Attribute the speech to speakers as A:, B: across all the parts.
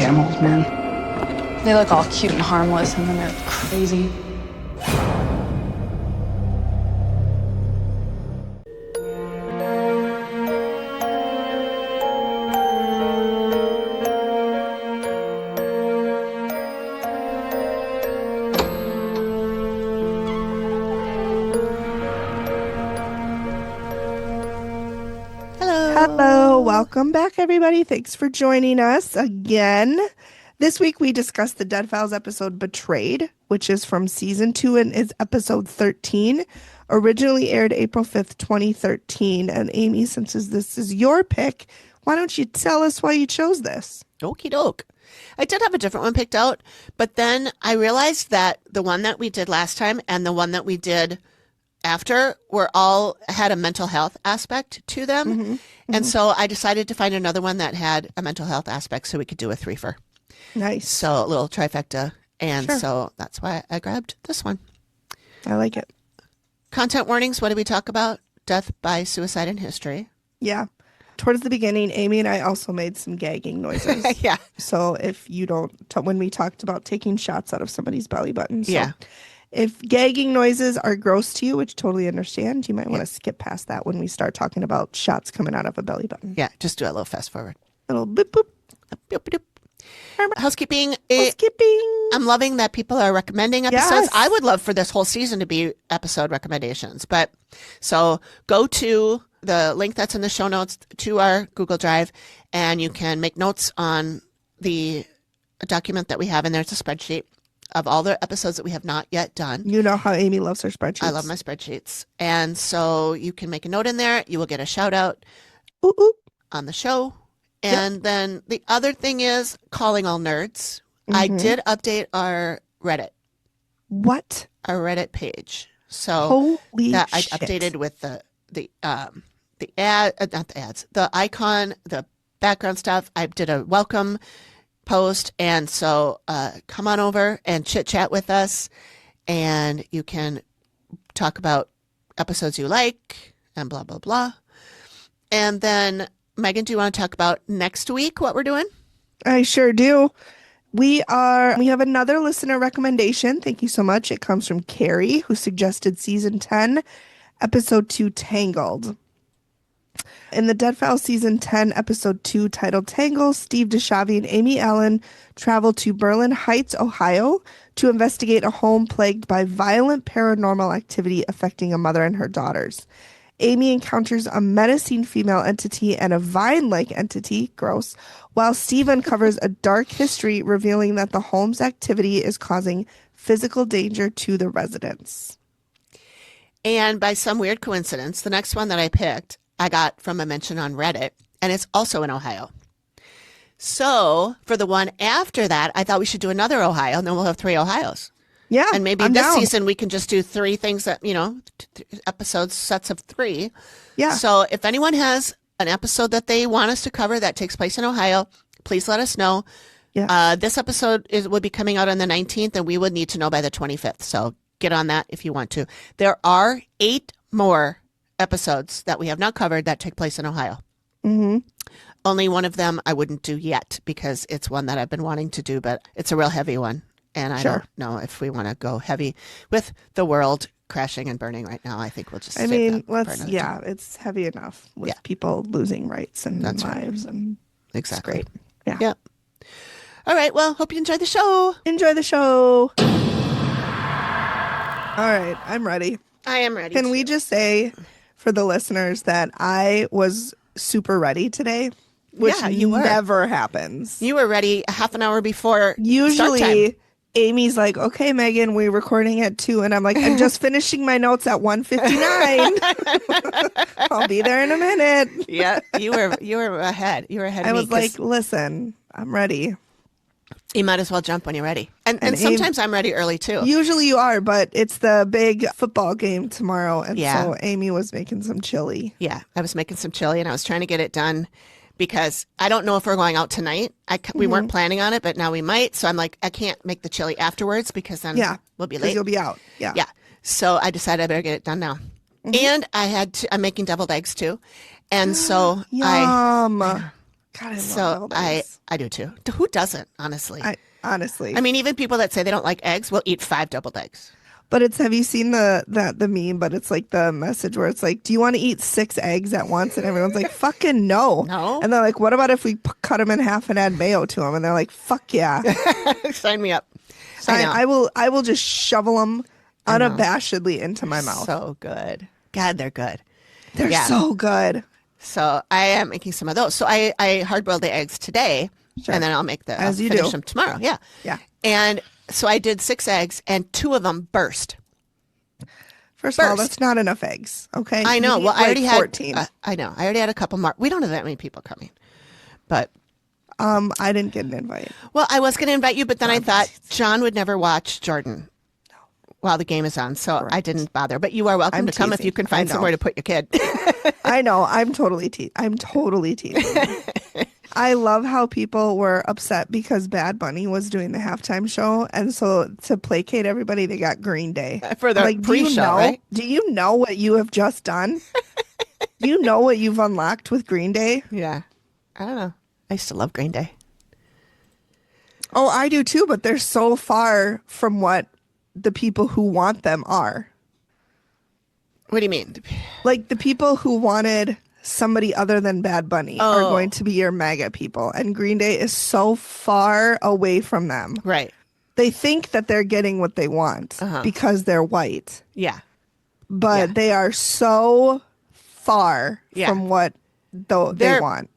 A: animals, man.
B: They look all cute and harmless, and then they're crazy.
C: Hello, welcome back, everybody. Thanks for joining us again. This week we discussed the Dead Files episode Betrayed, which is from season 2 and is episode 13. Originally aired April 5th, 2013. And Amy, since this is your pick, why don't you tell us why you chose this?
D: Okie doke. I did have a different one picked out, but then I realized that the one that we did last time and the one that we did after were all had a mental health aspect to them. And so I decided to find another one that had a mental health aspect so we could do a three-fer.
C: Nice.
D: So a little trifecta. And
C: Sure.
D: so that's why I grabbed this one.
C: I like it.
D: Content warnings. What did we talk about? Death by suicide in history.
C: Yeah. Towards the beginning, Amy and I also made some gagging noises.
D: Yeah.
C: So if you don't, when we talked about taking shots out of somebody's belly button. So
D: Yeah.
C: if gagging noises are gross to you, which totally understand, you might want to skip past that when we start talking about shots coming out of a belly button.
D: Yeah. Just do a little fast forward.
C: Little boop boop.
D: Boop, boop. Housekeeping.
C: Skipping.
D: I'm loving that people are recommending episodes.
C: Yes.
D: I would love for this whole season to be episode recommendations. But so go to the link that's in the show notes to our Google Drive, and you can make notes on the document that we have in there. It's a spreadsheet of all the episodes that we have not yet done.
C: You know how Amy loves her spreadsheets.
D: I love my spreadsheets. And so you can make a note in there. You will get a shout out
C: Ooh, ooh.
D: on the show. And then the other thing is calling all nerds. I did update our Reddit.
C: What?
D: Our Reddit page. So
C: Holy
D: that I
C: shit.
D: updated with the ad, not the ads, the icon, the background stuff. I did a welcome post, and so come on over and chit chat with us, and you can talk about episodes you like and blah blah blah. And then Megan, do you want to talk about next week what we're doing?
C: I sure do. We have another listener recommendation. Thank you so much. It comes from Carrie, who suggested season 10, episode 2, Tangled. In the Dead Files season 10, episode 2, titled Tangle, Steve DeShavi and Amy Allen travel to Berlin Heights, Ohio, to investigate a home plagued by violent paranormal activity affecting a mother and her daughters. Amy encounters a menacing female entity and a vine-like entity, gross, while Steve uncovers a dark history revealing that the home's activity is causing physical danger to the residents.
D: And by some weird coincidence, the next one that I picked, I got from a mention on Reddit, and it's also in Ohio. So for the one after that, I thought we should do another Ohio, and then we'll have 3 Ohio's.
C: Yeah,
D: And maybe
C: I'm
D: this
C: down.
D: season we can just do 3 things that, episodes, sets of 3.
C: Yeah.
D: So if anyone has an episode that they want us to cover that takes place in Ohio, please let us know.
C: Yeah.
D: This episode will be coming out on the 19th, and we would need to know by the 25th. So get on that if you want to. There are 8 more episodes that we have not covered that take place in Ohio.
C: Mm-hmm.
D: Only one of them I wouldn't do yet because it's one that I've been wanting to do, but it's a real heavy one. And I don't know if we want to go heavy with the world crashing and burning right now. I think we'll just save that for another time.
C: it's heavy enough with people losing rights and lives. And
D: Exactly.
C: it's great. Yeah.
D: Yep. All right. Well, hope you enjoyed the show.
C: Enjoy the show. All right, I'm ready.
D: I am ready.
C: Can we just say for the listeners that I was super ready today, which
D: you were.
C: never happens.
D: You were ready a half an hour before start
C: Usually
D: time.
C: Amy's like, okay, Megan, we're recording at 2. And I'm like, I'm just finishing my notes at 1:59. I'll be there in a minute.
D: Yeah, you were ahead. You were ahead
C: I
D: of me.
C: was like, listen, I'm ready.
D: You might as well jump when you're ready. And sometimes I'm ready early too.
C: Usually you are, but it's the big football game tomorrow. And
D: Yeah.
C: so Amy was making some chili.
D: Yeah, I was making some chili and I was trying to get it done because I don't know if we're going out tonight. We weren't planning on it, but now we might. So I'm like, I can't make the chili afterwards because then we'll be late.
C: You'll be out. Yeah.
D: Yeah. So I decided I better get it done now. And I'm making deviled eggs too. And so
C: Yum. God, I love
D: So
C: deviled eggs.
D: I do too. Who doesn't, honestly?
C: Honestly.
D: I mean, even people that say they don't like eggs will eat 5 deviled eggs.
C: But have you seen the meme, but it's like the message where it's like, do you want to eat 6 eggs at once? And everyone's like, fucking no.
D: No.
C: And they're like, what about if we cut them in half and add mayo to them? And they're like, fuck yeah.
D: Sign me up.
C: I will just shovel them unabashedly into my mouth.
D: So good. God, they're good.
C: They're so good.
D: So I am making some of those. So I hard-boiled the eggs today, and then I'll make
C: As you
D: finish
C: do.
D: them tomorrow. Yeah.
C: Yeah.
D: And so I did 6 eggs, and 2 of them burst.
C: First of all, that's not enough eggs. Okay.
D: I know.
C: You need,
D: Well, I already had
C: 14.
D: I know. I already had a couple more. We don't have that many people coming, but
C: I didn't get an invite.
D: well, I was going to invite you, but then I thought John would never watch Jordan while the game is on, so I didn't bother. But you are welcome to come if you can find somewhere to put your kid.
C: I know. I'm totally teasing. I love how people were upset because Bad Bunny was doing the halftime show, and so to placate everybody, they got Green Day
D: For the pre-show, right?
C: Do you know what you have just done? Do you know what you've unlocked with Green Day?
D: Yeah. I don't know. I used to love Green Day.
C: Oh, I do too, but they're so far from what the people who want them are.
D: What do you mean?
C: Like the people who wanted somebody other than Bad Bunny are going to be your MAGA people, and Green Day is so far away from them.
D: Right.
C: They think that they're getting what they want because they're white,
D: Yeah.
C: but they are so far from what they want.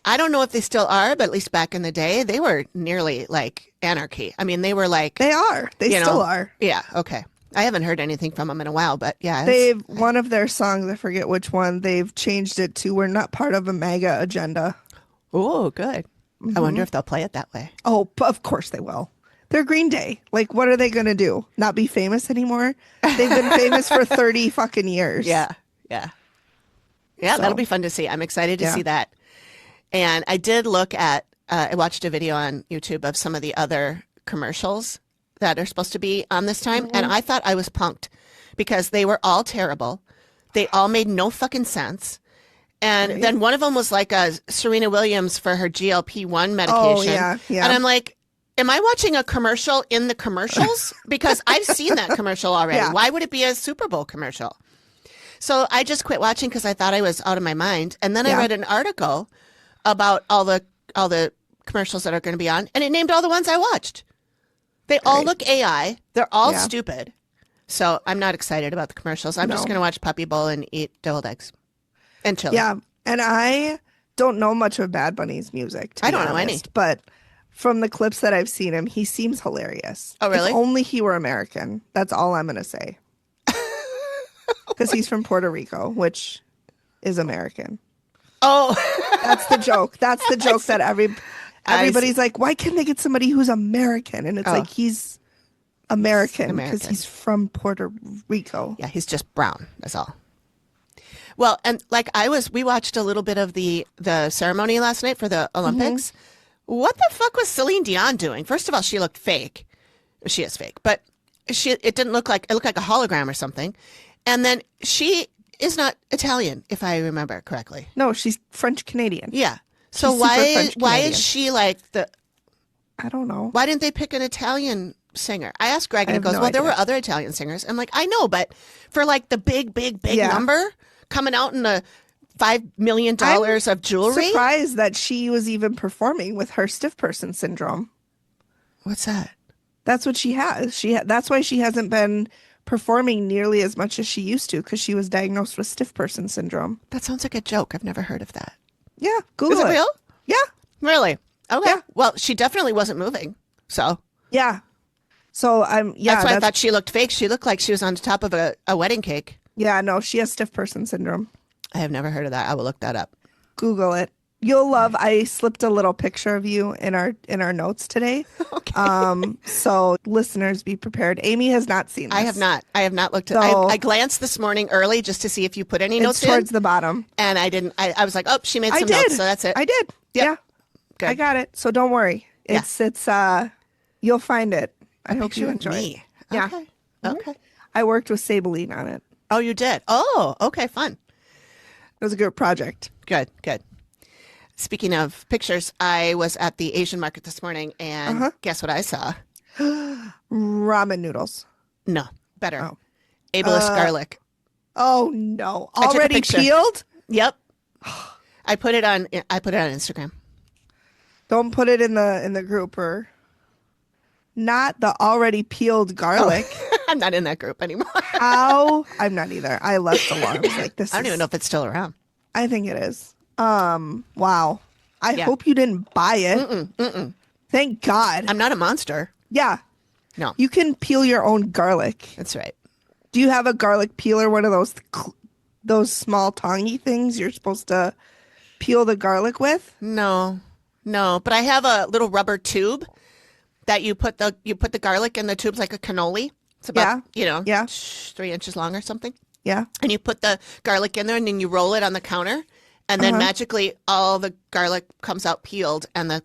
D: I don't know if they still are, but at least back in the day, they were nearly like anarchy. I mean, they were like...
C: They are. They still are.
D: Yeah, okay. I haven't heard anything from them in a while, but yeah.
C: One of their songs, I forget which one, they've changed it to "We're not part of a MAGA agenda."
D: Oh, good. I wonder if they'll play it that way.
C: Oh, of course they will. They're Green Day. Like, what are they going to do? Not be famous anymore? They've been famous for 30 fucking years.
D: Yeah. That'll be fun to see. I'm excited to see that. And I did look at, I watched a video on YouTube of some of the other commercials that are supposed to be on this time. And I thought I was punked because they were all terrible. They all made no fucking sense. And then one of them was like a Serena Williams for her GLP-1 medication.
C: Oh, yeah.
D: And I'm like, am I watching a commercial in the commercials? Because I've seen that commercial already.
C: Yeah.
D: Why would it be a Super Bowl commercial? So I just quit watching because I thought I was out of my mind. And then I read an article about all the commercials that are going to be on, and it named all the ones I watched. They all look AI. They're all stupid. So I'm not excited about the commercials. I'm just going to watch Puppy Bowl and eat deviled eggs and chill.
C: Yeah, and I don't know much of Bad Bunny's music, to
D: I
C: be
D: don't know
C: honest,
D: any.
C: but from the clips that I've seen him, he seems hilarious.
D: Oh, really?
C: If only he were American. That's all I'm going to say. Because he's from Puerto Rico, which is American.
D: Oh,
C: That's the joke. That's the joke that everybody's like, why can't they get somebody who's American? And it's like, he's American because he's from Puerto Rico.
D: yeah, he's just brown. That's all. Well, and like we watched a little bit of the ceremony last night for the Olympics. What the fuck was Celine Dion doing? First of all, she looked fake. She is fake, but it didn't look like, it looked like a hologram or something. And then she is not Italian, if I remember correctly.
C: No, she's French Canadian.
D: Yeah. So
C: She's
D: why
C: super French
D: is
C: Canadian.
D: she like
C: I don't know.
D: why didn't they pick an Italian singer? I asked Greg and he
C: have
D: goes,
C: no
D: well, there
C: idea.
D: were other Italian singers. I'm like, I know, but for like the big number coming out in the $5 million of jewelry.
C: Surprised that she was even performing with her stiff person syndrome.
D: What's that?
C: That's what she has. That's why she hasn't been performing nearly as much as she used to, because she was diagnosed with stiff person syndrome.
D: That sounds like a joke. I've never heard of that.
C: Yeah, Google
D: Is it real?
C: Yeah,
D: Really? Okay.
C: Yeah.
D: Well, she definitely wasn't moving. So
C: yeah. So
D: that's why I thought she looked fake. She looked like she was on top of a wedding cake.
C: Yeah, no, she has stiff person syndrome.
D: I have never heard of that. I will look that up.
C: Google it. You'll love. I slipped a little picture of you in our notes today.
D: Okay.
C: So listeners, be prepared. Amy has not seen this.
D: I have not looked at
C: So-
D: I glanced this morning early just to see if you put any notes
C: It's towards
D: in.
C: the bottom.
D: And I didn't. I was like, oh, she made
C: I
D: some
C: did.
D: notes, so that's it.
C: I did.
D: Yep.
C: Yeah.
D: Good.
C: I got it. So don't worry.
D: Yeah.
C: It's you'll find it. I hope
D: Picture
C: you
D: of
C: enjoy it.
D: me.
C: Yeah.
D: Okay. Okay.
C: I worked with Sabeline on it.
D: Oh, you did? Oh, okay, fun.
C: It was a good project.
D: Good, good. Speaking of pictures, I was at the Asian market this morning, and guess what I saw?
C: Ramen noodles.
D: No, better.
C: Oh.
D: Ableist garlic.
C: Oh no!
D: I took a
C: Already
D: picture.
C: peeled?
D: Yep. I put it on Instagram.
C: Don't put it in the group or not the already peeled garlic.
D: Oh, I'm not in that group anymore.
C: How? I'm not either. I left alone. I was like, this.
D: I don't even know if it's still around.
C: I think it is. Wow. I
D: Yeah.
C: hope you didn't buy it. Thank God.
D: I'm not a monster.
C: Yeah.
D: No,
C: You can peel your own garlic.
D: that's right.
C: Do you have a garlic peeler? One of those small tongy things you're supposed to peel the garlic with?
D: No, but I have a little rubber tube that you put the garlic in the tube's like a cannoli. It's about,
C: Yeah.
D: 3 inches long or something.
C: Yeah.
D: And you put the garlic in there and then you roll it on the counter. And then magically all the garlic comes out peeled and the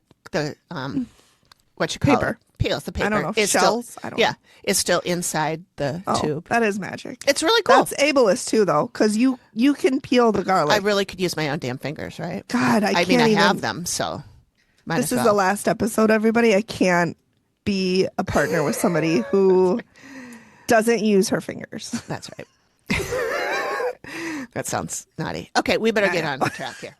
D: what you call
C: Paper.
D: it? Peels, the paper.
C: I don't know.
D: Is
C: Shells?
D: Still,
C: I don't know.
D: it's still inside the tube.
C: That is magic.
D: It's really cool.
C: That's ableist too, though, because you can peel the garlic.
D: I really could use my own damn fingers, right?
C: God, I
D: mean,
C: can't
D: I
C: even.
D: have them, so might
C: This
D: as
C: is
D: well.
C: the last episode, everybody. I can't be a partner with somebody who doesn't use her fingers.
D: That's right. That sounds naughty. Okay, we better get on track here.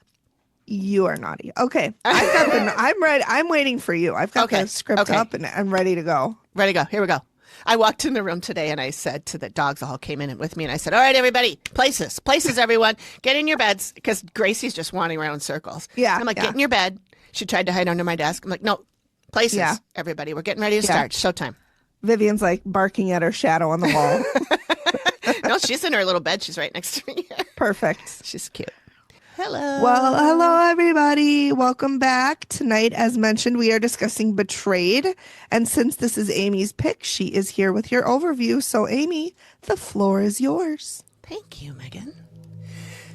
C: You are naughty. Okay, I'm ready. I'm waiting for you. I've got the script up and I'm ready to go.
D: Ready to go. Here we go. I walked in the room today and I said to the dogs, all came in with me, and I said, all right, everybody, places, everyone. Get in your beds, because Gracie's just wandering around in circles.
C: Yeah,
D: And I'm like,
C: yeah.
D: get in your bed. She tried to hide under my desk. I'm like, no, places,
C: Yeah.
D: everybody. We're getting ready to start. Showtime.
C: Vivian's like barking at her shadow on the wall.
D: No, she's in her little bed. She's right next to me.
C: Perfect.
D: She's cute. Hello.
C: Well, hello, everybody. Welcome back. Tonight, as mentioned, we are discussing Betrayed. And since this is Amy's pick, she is here with your overview. So, Amy, the floor is yours.
D: Thank you, Megan.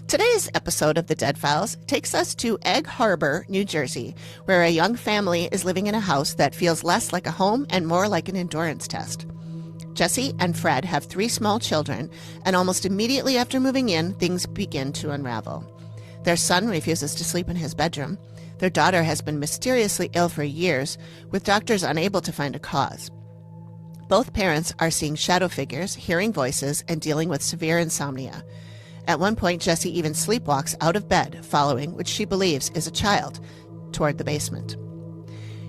D: Today's episode of The Dead Files takes us to Egg Harbor, New Jersey, where a young family is living in a house that feels less like a home and more like an endurance test. Jesse and Fred have 3 small children, and almost immediately after moving in, things begin to unravel. Their son refuses to sleep in his bedroom. Their daughter has been mysteriously ill for years, with doctors unable to find a cause. Both parents are seeing shadow figures, hearing voices, and dealing with severe insomnia. At one point, Jessie even sleepwalks out of bed, following, which she believes is a child, toward the basement.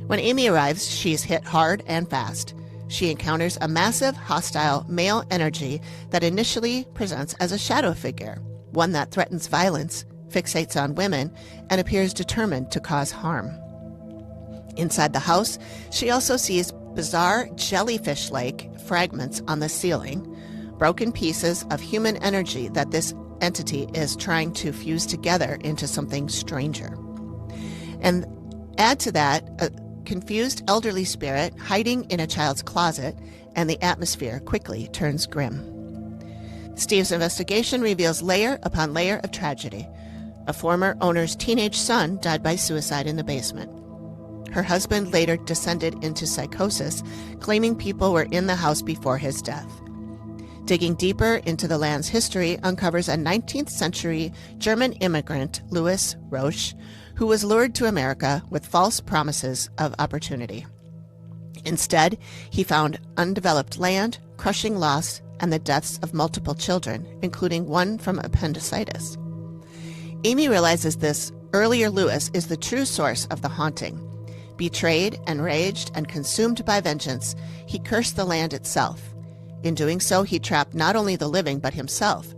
D: When Amy arrives, she is hit hard and fast. She encounters a massive, hostile male energy that initially presents as a shadow figure, one that threatens violence, fixates on women, and appears determined to cause harm. Inside the house, she also sees bizarre jellyfish-like fragments on the ceiling, broken pieces of human energy that this entity is trying to fuse together into something stranger. And add to that, a confused elderly spirit hiding in a child's closet, and the atmosphere quickly turns grim. Steve's investigation reveals layer upon layer of tragedy. A former owner's teenage son died by suicide in the basement. Her husband later descended into psychosis, claiming people were in the house before his death. Digging deeper into the land's history uncovers a 19th century German immigrant, Louis Roche, who was lured to America with false promises of opportunity. Instead, he found undeveloped land, crushing loss, and the deaths of multiple children, including one from appendicitis. Amy realizes this earlier Louis is the true source of the haunting. Betrayed, enraged, and consumed by vengeance, he cursed the land itself. In doing so, he trapped not only the living, but himself.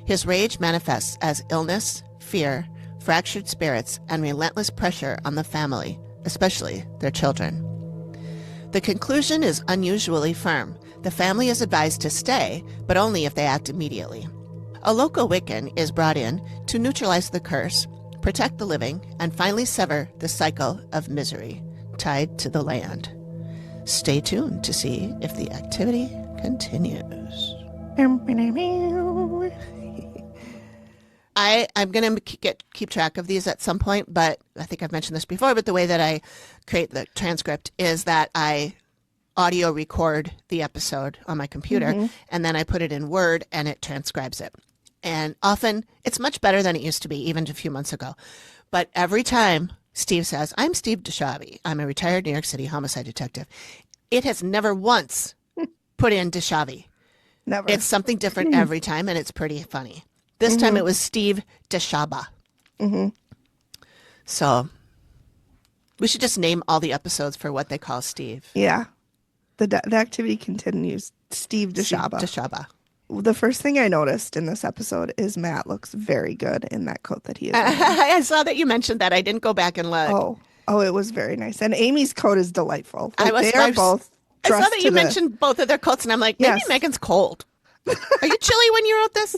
D: His rage manifests as illness, fear, fractured spirits, and relentless pressure on the family, especially their children. The conclusion is unusually firm. The family is advised to stay, but only if they act immediately. A local Wiccan is brought in to neutralize the curse, protect the living, and finally sever the cycle of misery tied to the land. Stay tuned to see if the activity continues. I'm going to keep track of these at some point, but I think I've mentioned this before, but the way that I create the transcript is that I audio record the episode on my computer, and then I put it in Word, and it transcribes it. And often, it's much better than it used to be, even a few months ago. But every time Steve says, I'm Steve Deshavi, I'm a retired New York City homicide detective, it has never once put in Deshavi.
C: Never.
D: It's something different every time, and it's pretty funny. This time it was Steve Deshaba. So we should just name all the episodes for what they call Steve.
C: Yeah. The activity continues. Steve Deshaba.
D: Deshaba.
C: The first thing I noticed in this episode is Matt looks very good in that coat that he is wearing.
D: I saw that you mentioned that. I didn't go back and look.
C: Oh, it was very nice. And Amy's coat is delightful.
D: I saw that you
C: mentioned
D: mentioned both of their coats, and I'm like, maybe
C: Yes.
D: Megan's cold. Are you chilly when you wrote this?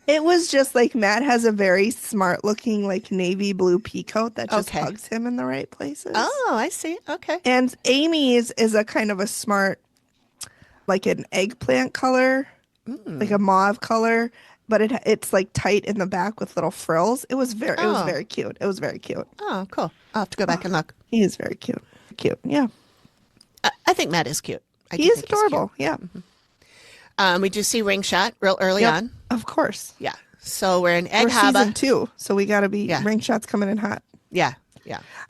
C: It was just like Matt has a very smart looking like navy blue pea coat that just hugs him in the right places.
D: Oh, I see. Okay.
C: And Amy's is a kind of a smart, like an eggplant color, like a mauve color, but it's like tight in the back with little frills. It was very cute. It was very cute.
D: Oh, cool. I'll have to go back and look.
C: He is very cute. Cute. Yeah.
D: I think Matt is cute.
C: He is adorable. Yeah.
D: We do see Ring Shot real early on.
C: Of course.
D: Yeah. So we're in Egg
C: We're
D: Haba.
C: season 2, so we got to be ring shots coming in hot.
D: Yeah.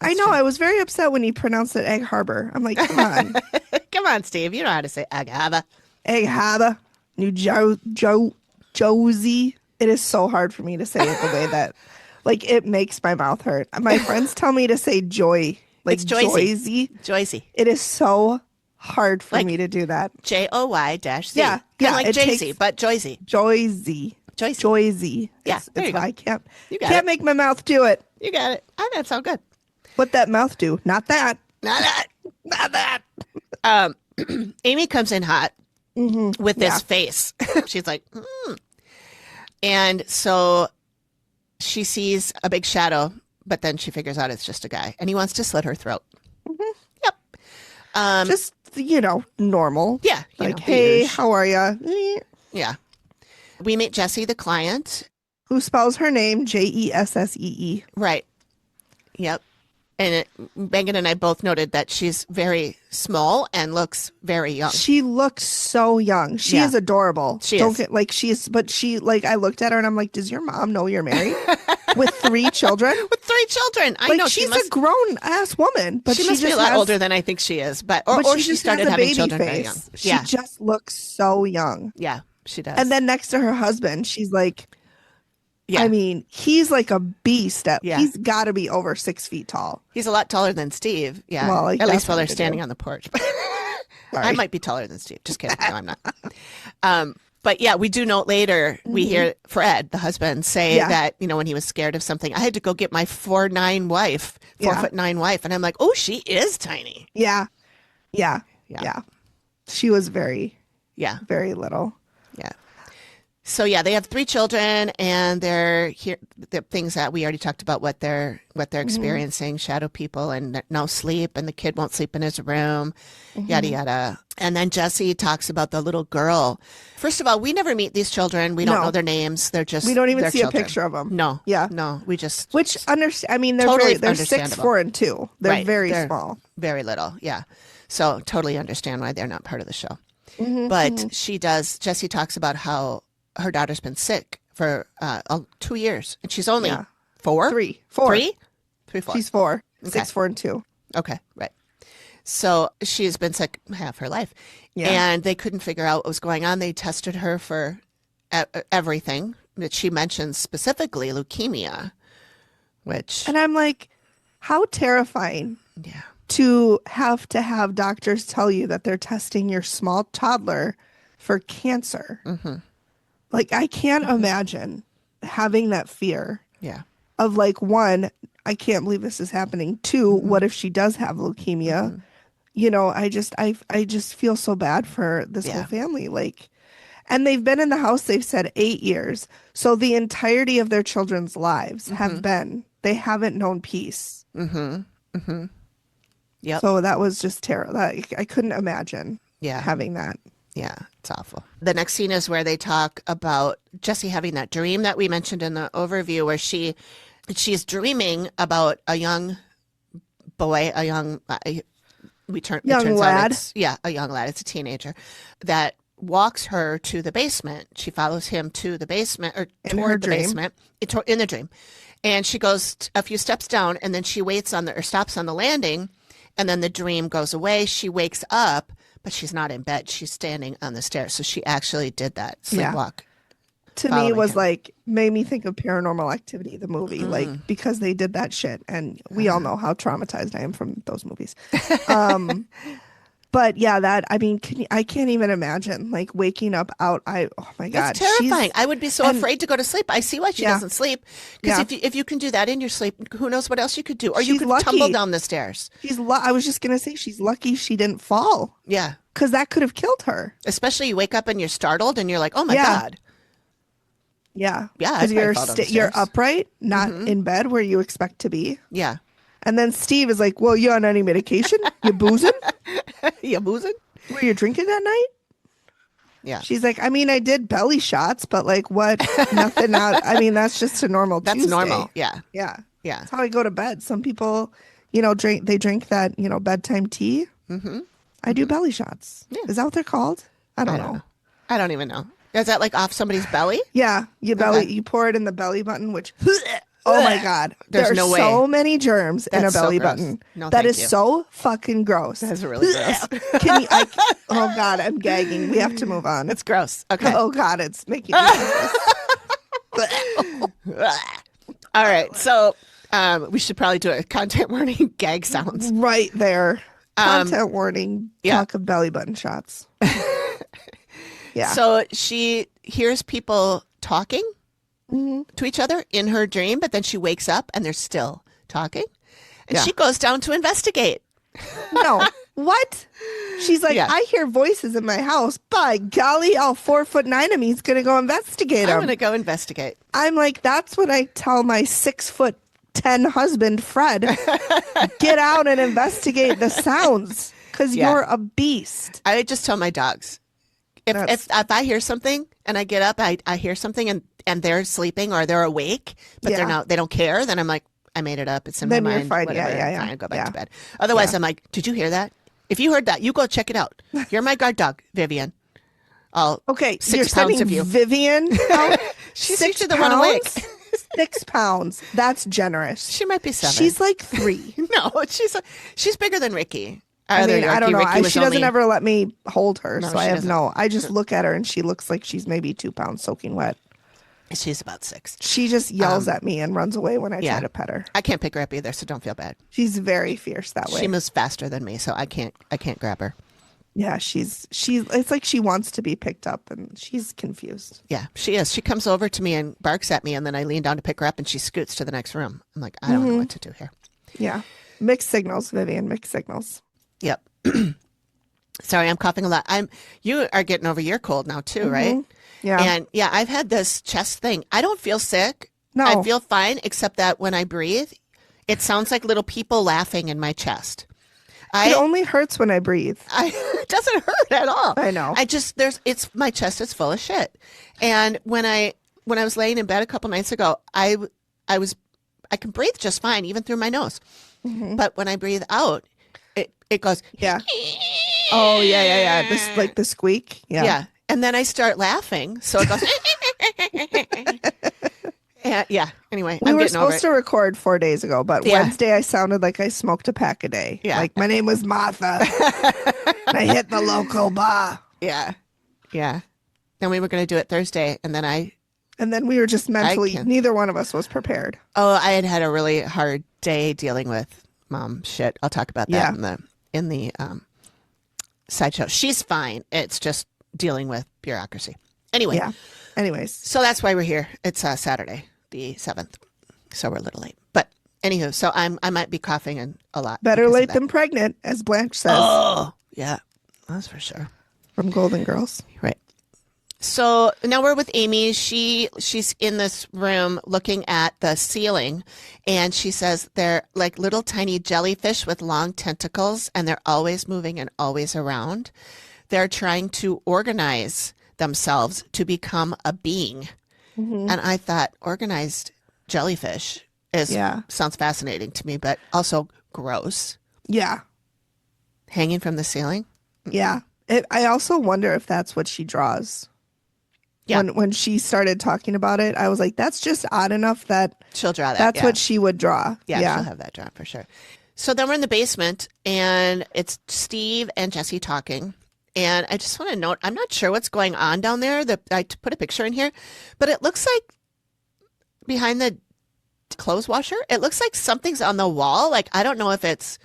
C: I know.
D: True.
C: I was very upset when he pronounced it Egg Harbor. I'm like, come on.
D: Come on, Steve. You know how to say Egg Haba.
C: Egg Haba. New Josie. It is so hard for me to say it the way that, like, it makes my mouth hurt. My friends tell me to say joy. Like
D: It's Joyzy.
C: Joyzy.
D: Joyzy.
C: It is so hard for me to do that.
D: JOY-Z.
C: Yeah.
D: Kind of like
C: it
D: Jay-Z,
C: takes-
D: but Joyzy.
C: Joyzy.
D: Joyzy.
C: Joyzy.
D: Yeah, there you go.
C: I can't.
D: You got
C: Can't
D: it.
C: make my mouth do it.
D: You got it. Oh, that sounds good.
C: What that mouth do? Not that.
D: Not that. Not that. Amy comes in hot with this face. She's like, And so she sees a big shadow, but then she figures out it's just a guy, and he wants to slit her throat. Yep.
C: Just, normal.
D: Yeah.
C: Like, hey, how are you?
D: Yeah. We meet Jessie, the client.
C: Who spells her name Jessee.
D: Right. Yep. And Megan and I both noted that she's very small and looks very young.
C: She looks so young. She is adorable.
D: She is.
C: I looked at her and I'm like, does your mom know you're married? With 3 children?
D: With 3 children. I know
C: she's a grown ass woman, but
D: she
C: she
D: must
C: just
D: be a lot
C: has,
D: older than I think she is. But she
C: just
D: started
C: has a
D: having
C: baby
D: children
C: face.
D: very young.
C: She just looks so young.
D: Yeah, she does.
C: And then next to her husband, she's like,
D: yeah.
C: I mean, he's like a beast.
D: Yeah.
C: He's got to be over 6 feet tall.
D: He's a lot taller than Steve. Yeah.
C: Well,
D: at least while they're
C: definitely
D: standing on the porch. I might be taller than Steve. Just kidding. No, I'm not. But yeah, we do note later, we hear Fred, the husband, say that, when he was scared of something, I had to go get my 4'9" wife, 4'9" wife. And I'm like, oh, she is tiny.
C: Yeah. She was very little.
D: Yeah. So yeah, they have 3 children, and they're here. The things that we already talked about, what they're experiencing, shadow people, and no sleep, and the kid won't sleep in his room, yada yada. And then Jessie talks about the little girl. First of all, we never meet these children. We don't know their names. They're just
C: we don't even see
D: children.
C: a picture of them.
D: No.
C: Yeah.
D: No. We just
C: I mean, they're
D: totally
C: they're 6, 4, and 2. They're very small.
D: Very little. Yeah. So totally understand why they're not part of the show. But Jessie talks about how her daughter's been sick for 2 years, and she's only 4?
C: 3.
D: 3? 3, 4.
C: She's 4.
D: Okay.
C: 6, 4, and 2.
D: Okay, right. So she's been sick half her life, and they couldn't figure out what was going on. They tested her for everything that she mentions, specifically leukemia, which...
C: And I'm like, how terrifying to have doctors tell you that they're testing your small toddler for cancer. Like, I can't imagine having that fear of, like, 1, I can't believe this is happening. 2, what if she does have leukemia? I just feel so bad for this whole family. Like, and they've been in the house, they've said 8 years. So the entirety of their children's lives they haven't known peace.
D: Yep.
C: So that was just terrible. I couldn't imagine having that.
D: Yeah, it's awful. The next scene is where they talk about Jessie having that dream that we mentioned in the overview, where she's dreaming about a young boy, a young
C: young lad.
D: A young lad. It's a teenager that walks her to the basement. She follows him to the basement or toward the basement in the dream, And she goes a few steps down, and then she waits on the or stops on the landing, and then the dream goes away. She wakes up, but she's not in bed. She's standing on the stairs. So she actually did that sleepwalk.
C: To me, it was like, made me think of Paranormal Activity, the movie, like, because they did that shit. And we all know how traumatized I am from those movies. But yeah, that, I mean, I can't even imagine like waking up out. Oh my God.
D: It's terrifying. I would be so afraid to go to sleep. I see why she doesn't sleep. Because if you can do that in your sleep, who knows what else you could do? Or you could tumble down the stairs.
C: I was just going to say, she's lucky she didn't fall.
D: Yeah.
C: Because that could have killed her.
D: Especially you wake up and you're startled and you're like, oh my God.
C: Yeah.
D: Yeah.
C: Because you're upright, not in bed where you expect to be.
D: Yeah.
C: And then Steve is like, well, you on any medication? You boozing?
D: You boozing?
C: Were you drinking that night?
D: Yeah.
C: She's like, I mean, I did belly shots, but like what? Nothing out. I mean, that's just a normal
D: That's
C: Tuesday.
D: normal. Yeah.
C: Yeah.
D: Yeah.
C: That's how I go to bed. Some people, drink that, bedtime tea. Mm-hmm. I do belly shots. Yeah. Is that what they're called? I don't know.
D: I don't even know. Is that like off somebody's belly?
C: Yeah. You pour it in the belly button, which... Oh my God.
D: There's no way.
C: So many germs in a belly button.
D: No,
C: that is so fucking gross.
D: That's really gross.
C: Oh God, I'm gagging. We have to move on.
D: It's gross. Okay.
C: Oh God, it's making me nervous.
D: All right. So we should probably do a content warning gag sounds.
C: Right there. Content warning. Talk of belly button shots. Yeah.
D: So she hears people talking to each other in her dream, but then she wakes up and they're still talking. And she goes down to investigate.
C: No. What? She's like, I hear voices in my house. By golly, all 4'9" of me is going to go investigate them.
D: I'm going to go investigate.
C: I'm like, that's what I tell my 6'10" husband, Fred. Get out and investigate the sounds because you're a beast.
D: I just tell my dogs. If I hear something and I get up, I hear something and they're sleeping or they're awake, but they don't care, then I'm like, I made it up. It's in my mind. Then you're fine. Whatever. Yeah. Fine, go back to bed. Otherwise, I'm like, did you hear that? If you heard that, you go check it out. You're my guard dog, Vivian.
C: Okay,
D: 6
C: you're
D: pounds of you.
C: Vivian out?
D: She's usually the one awake.
C: 6 pounds. That's generous.
D: She might be 7.
C: She's like 3.
D: No, she's bigger than Ricky.
C: I mean, I don't know. She doesn't ever let me hold her, so I have I just look at her and she looks like she's maybe 2 pounds soaking wet.
D: She's about 6.
C: She just yells at me and runs away when I try to pet her.
D: I can't pick her up either, so don't feel bad.
C: She's very fierce that way.
D: She moves faster than me, so I can't grab her.
C: Yeah, it's like she wants to be picked up and she's confused.
D: Yeah, she is. She comes over to me and barks at me, and then I lean down to pick her up and she scoots to the next room. I'm like, I don't know what to do here.
C: Yeah. Mixed signals, Vivian, mixed signals.
D: Yep. Sorry, I'm coughing a lot. You are getting over your cold now too, right?
C: Yeah.
D: And I've had this chest thing. I don't feel sick.
C: No.
D: I feel fine, except that when I breathe, it sounds like little people laughing in my chest.
C: It only hurts when I breathe.
D: It doesn't hurt at all.
C: I know.
D: My chest is full of shit. And when I was laying in bed a couple nights ago, I can breathe just fine, even through my nose. But when I breathe out, it goes.
C: Yeah. Oh yeah. This like the squeak. Yeah.
D: Yeah. And then I start laughing, so it goes. Anyway,
C: we were supposed to record 4 days ago, but Wednesday I sounded like I smoked a pack a day. Yeah. Like my name was Martha. And I hit the local bar.
D: Yeah. Yeah. Then we were going to do it Thursday, and then
C: we were just mentally, neither one of us was prepared.
D: Oh, I had a really hard day dealing with mom shit. I'll talk about that in the sideshow. She's fine. It's just dealing with bureaucracy. Anyway.
C: Yeah. Anyways.
D: So that's why we're here. It's Saturday, the 7th. So we're a little late. But anywho, so I might be coughing a lot.
C: Better late than pregnant, as Blanche says.
D: Oh, yeah. That's for sure.
C: From Golden Girls.
D: Right. So now we're with Amy. She's in this room looking at the ceiling, and she says they're like little tiny jellyfish with long tentacles, and they're always moving and always around. They're trying to organize themselves to become a being. And I thought organized jellyfish sounds fascinating to me, but also gross.
C: Yeah.
D: Hanging from the ceiling?
C: Yeah. I also wonder if that's what she draws.
D: Yeah.
C: When she started talking about it, I was like, that's just odd enough that
D: She'll draw that.
C: that's
D: yeah.
C: what she would draw.
D: Yeah, she'll have that drawn for sure. So then we're in the basement, and it's Steve and Jesse talking. And I just want to note, I'm not sure what's going on down there. I put a picture in here, but it looks like behind the clothes washer, it looks like something's on the wall. Like, I don't know if it's